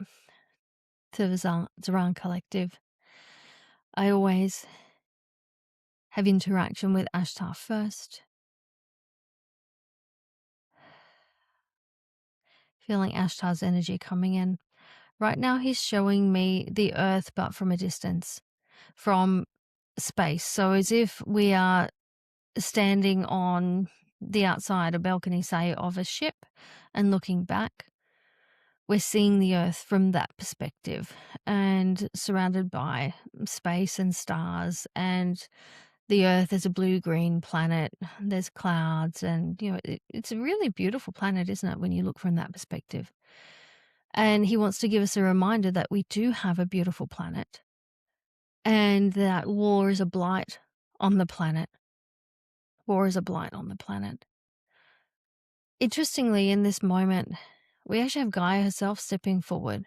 to the Zarahne Collective, I always have interaction with Ashtar first. Feeling Ashtar's energy coming in. Right now he's showing me the earth, but from a distance, from space. So as if we are standing on the outside, a balcony, say, of a ship, and looking back, we're seeing the earth from that perspective, and surrounded by space and stars, and the earth is a blue-green planet. There's clouds, and it's a really beautiful planet, isn't it, when you look from that perspective? And he wants to give us a reminder that we do have a beautiful planet, and that war is a blight on the planet. War is a blight on the planet. Interestingly, in this moment, we actually have Gaia herself stepping forward.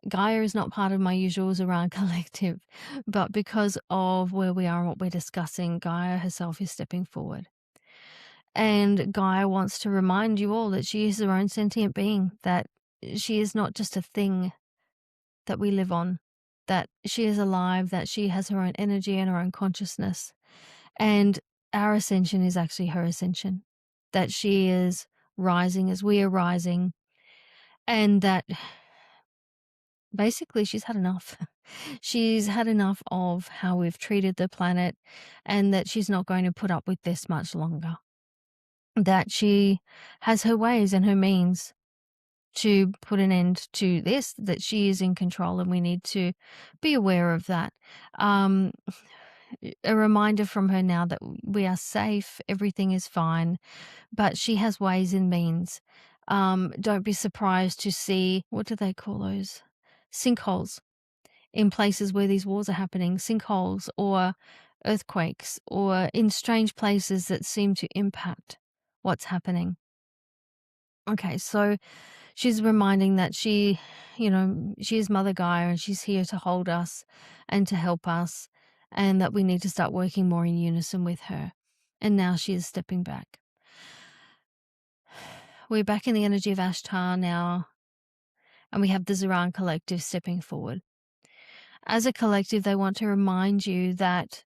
Gaia is not part of my usual Zarahne Collective, but because of where we are and what we're discussing, Gaia herself is stepping forward. And Gaia wants to remind you all that she is her own sentient being, that she is not just a thing that we live on, that she is alive, that she has her own energy and her own consciousness. And our ascension is actually her ascension, that she is rising as we are rising, and that basically she's had enough. She's had enough of how we've treated the planet, and that she's not going to put up with this much longer. That she has her ways and her means to put an end to this, that she is in control, and we need to be aware of that. Um, a reminder from her now that we are safe, everything is fine, but she has ways and means. Don't be surprised to see, what do they call those? Sinkholes in places where these wars are happening, sinkholes or earthquakes, or in strange places that seem to impact what's happening. Okay, so she's reminding that she is Mother Gaia, and she's here to hold us and to help us, and that we need to start working more in unison with her. And now she is stepping back. We're back in the energy of Ashtar now, and we have the Zarahne Collective stepping forward. As a collective, they want to remind you that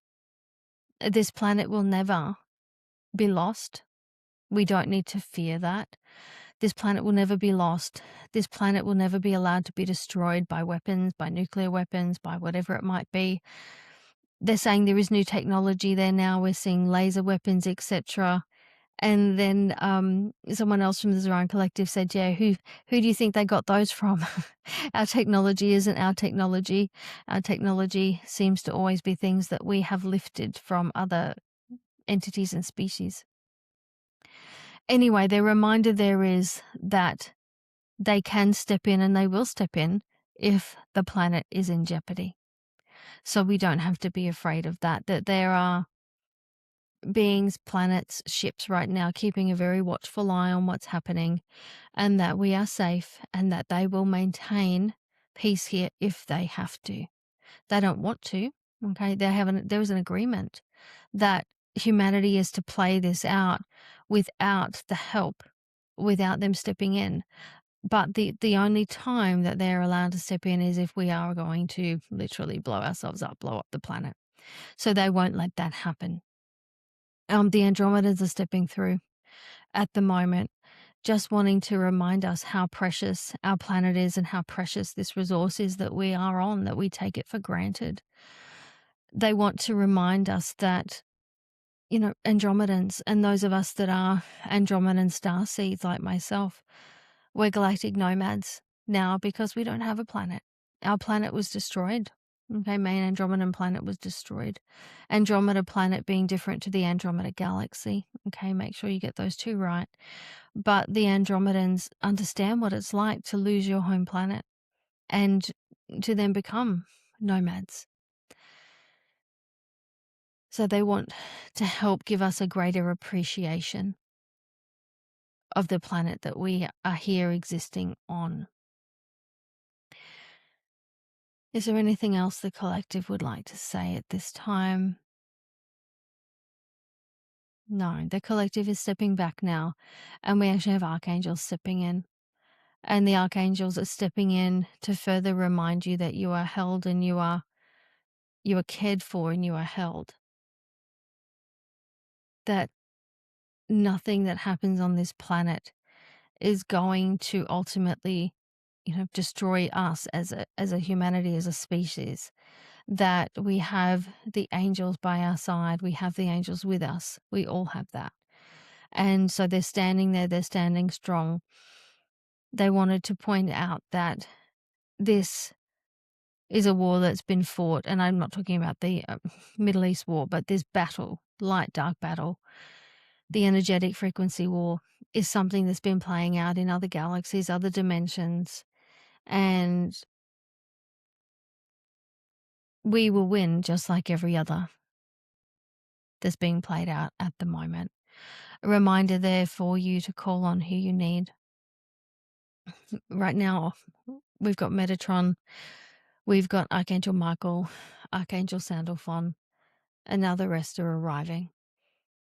this planet will never be lost. We don't need to fear that. This planet will never be lost. This planet will never be allowed to be destroyed by weapons, by nuclear weapons, by whatever it might be. They're saying there is new technology there now. We're seeing laser weapons, etc. And then someone else from the Zarahne Collective said, yeah, who do you think they got those from? Our technology isn't our technology. Our technology seems to always be things that we have lifted from other entities and species. Anyway, their reminder there is that they can step in, and they will step in if the planet is in jeopardy. So we don't have to be afraid of that, that there are beings, planets, ships right now keeping a very watchful eye on what's happening, and that we are safe, and that they will maintain peace here if they have to. They don't want to, okay? There is an agreement that humanity is to play this out without the help, without them stepping in. But the only time that they're allowed to step in is if we are going to literally blow ourselves up, blow up the planet. So they won't let that happen. The Andromedans are stepping through at the moment, just wanting to remind us how precious our planet is, and how precious this resource is that we are on, that we take it for granted. They want to remind us that, Andromedans, and those of us that are Andromedan starseeds like myself, we're galactic nomads now because we don't have a planet. Our planet was destroyed. Okay, main Andromedan planet was destroyed. Andromeda planet being different to the Andromeda galaxy. Okay, make sure you get those two right. But the Andromedans understand what it's like to lose your home planet and to then become nomads. So they want to help give us a greater appreciation of the planet that we are here existing on. Is there anything else the collective would like to say at this time? No, the collective is stepping back now, and we actually have archangels stepping in. And the archangels are stepping in to further remind you that you are held, and you are cared for, and you are held. That nothing that happens on this planet is going to ultimately, destroy us as a humanity, as a species. That we have the angels by our side, we have the angels with us, we all have that. And so they're standing there, they're standing strong. They wanted to point out that this is a war that's been fought, and I'm not talking about the Middle East war, but this battle, light dark battle, the energetic frequency war, is something that's been playing out in other galaxies, other dimensions, and we will win just like every other that's being played out at the moment. A reminder there for you to call on who you need. Right now, we've got Metatron, we've got Archangel Michael, Archangel Sandalphon, and now the rest are arriving.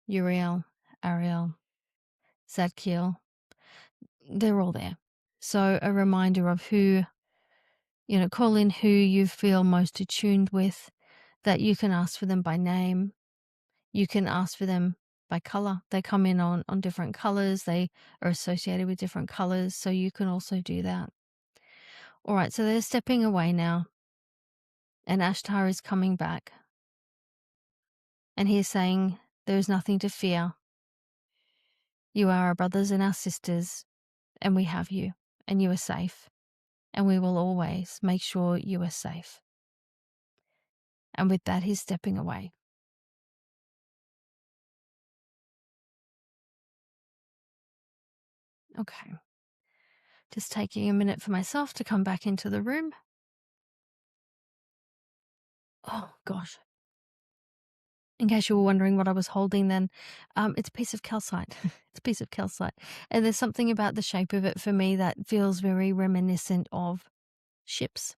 Uriel, Ariel, Zadkiel, they're all there. So a reminder of who, call in who you feel most attuned with, that you can ask for them by name. You can ask for them by color. They come in on different colors. They are associated with different colors. So you can also do that. All right, so they're stepping away now. And Ashtar is coming back. And he's saying, there is nothing to fear. You are our brothers and our sisters, and we have you, and you are safe. And we will always make sure you are safe. And with that, he's stepping away. Okay. Just taking a minute for myself to come back into the room. Oh, gosh. In case you were wondering what I was holding then, it's a piece of calcite. It's a piece of calcite. And there's something about the shape of it for me that feels very reminiscent of ships.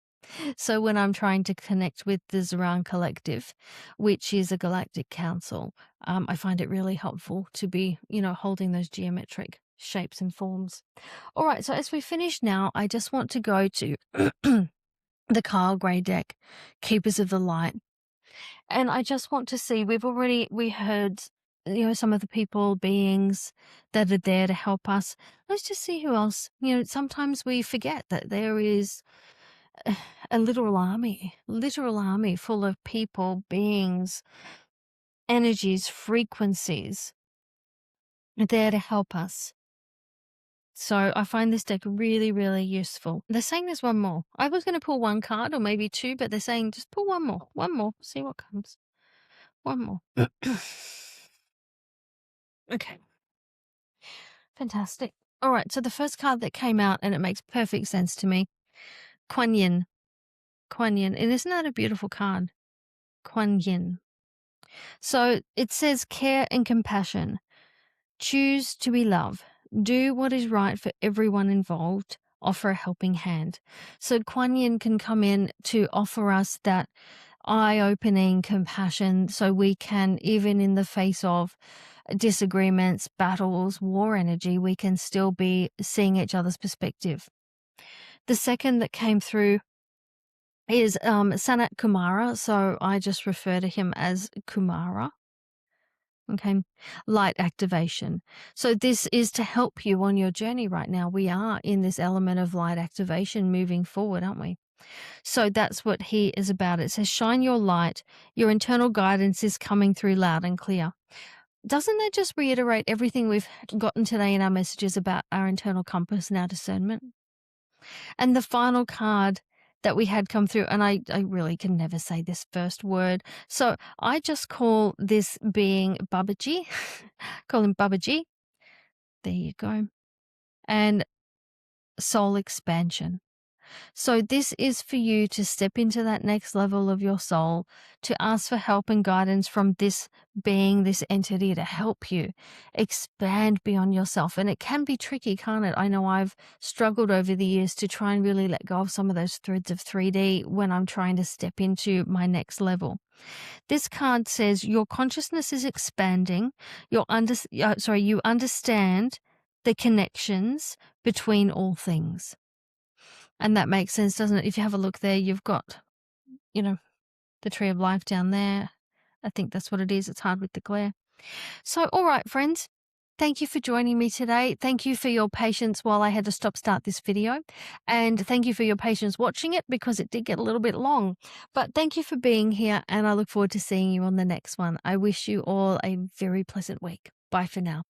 So when I'm trying to connect with the Zarahne Collective, which is a galactic council, I find it really helpful to be, holding those geometric shapes and forms. All right, so as we finish now, I just want to go to the Kyle Grey deck, Keepers of the Light. And I just want to see, we heard, some of the people, beings that are there to help us. Let's just see who else. Sometimes we forget that there is a literal army full of people, beings, energies, frequencies there to help us. So I find this deck really, really useful. They're saying there's one more. I was going to pull one card or maybe two, but they're saying just pull one more, see what comes. One more. Okay. Fantastic. All right, so the first card that came out, and it makes perfect sense to me, Kuan Yin. And isn't that a beautiful card? Kuan Yin. So it says care and compassion. Choose to be love. Do what is right for everyone involved. Offer a helping hand. So Kuan Yin can come in to offer us that eye-opening compassion so we can, even in the face of disagreements, battles, war energy, we can still be seeing each other's perspective. The second that came through is Sanat Kumara, so I just refer to him as Kumara. Okay, light activation. So this is to help you on your journey right now. We are in this element of light activation moving forward, aren't we? So that's what he is about. It says, shine your light. Your internal guidance is coming through loud and clear. Doesn't that just reiterate everything we've gotten today in our messages about our internal compass and our discernment? And the final card that we had come through, and I really can never say this first word, so I just call this being Babaji. Call him Babaji. There you go. And soul expansion. So this is for you to step into that next level of your soul, to ask for help and guidance from this being, this entity, to help you expand beyond yourself. And it can be tricky, can't it? I know I've struggled over the years to try and really let go of some of those threads of 3D when I'm trying to step into my next level. This card says your consciousness is expanding. You understand the connections between all things. And that makes sense, doesn't it? If you have a look there, you've got, the tree of life down there. I think that's what it is. It's hard with the glare. So, all right, friends, thank you for joining me today. Thank you for your patience while I had to start this video. And thank you for your patience watching it, because it did get a little bit long. But thank you for being here, and I look forward to seeing you on the next one. I wish you all a very pleasant week. Bye for now.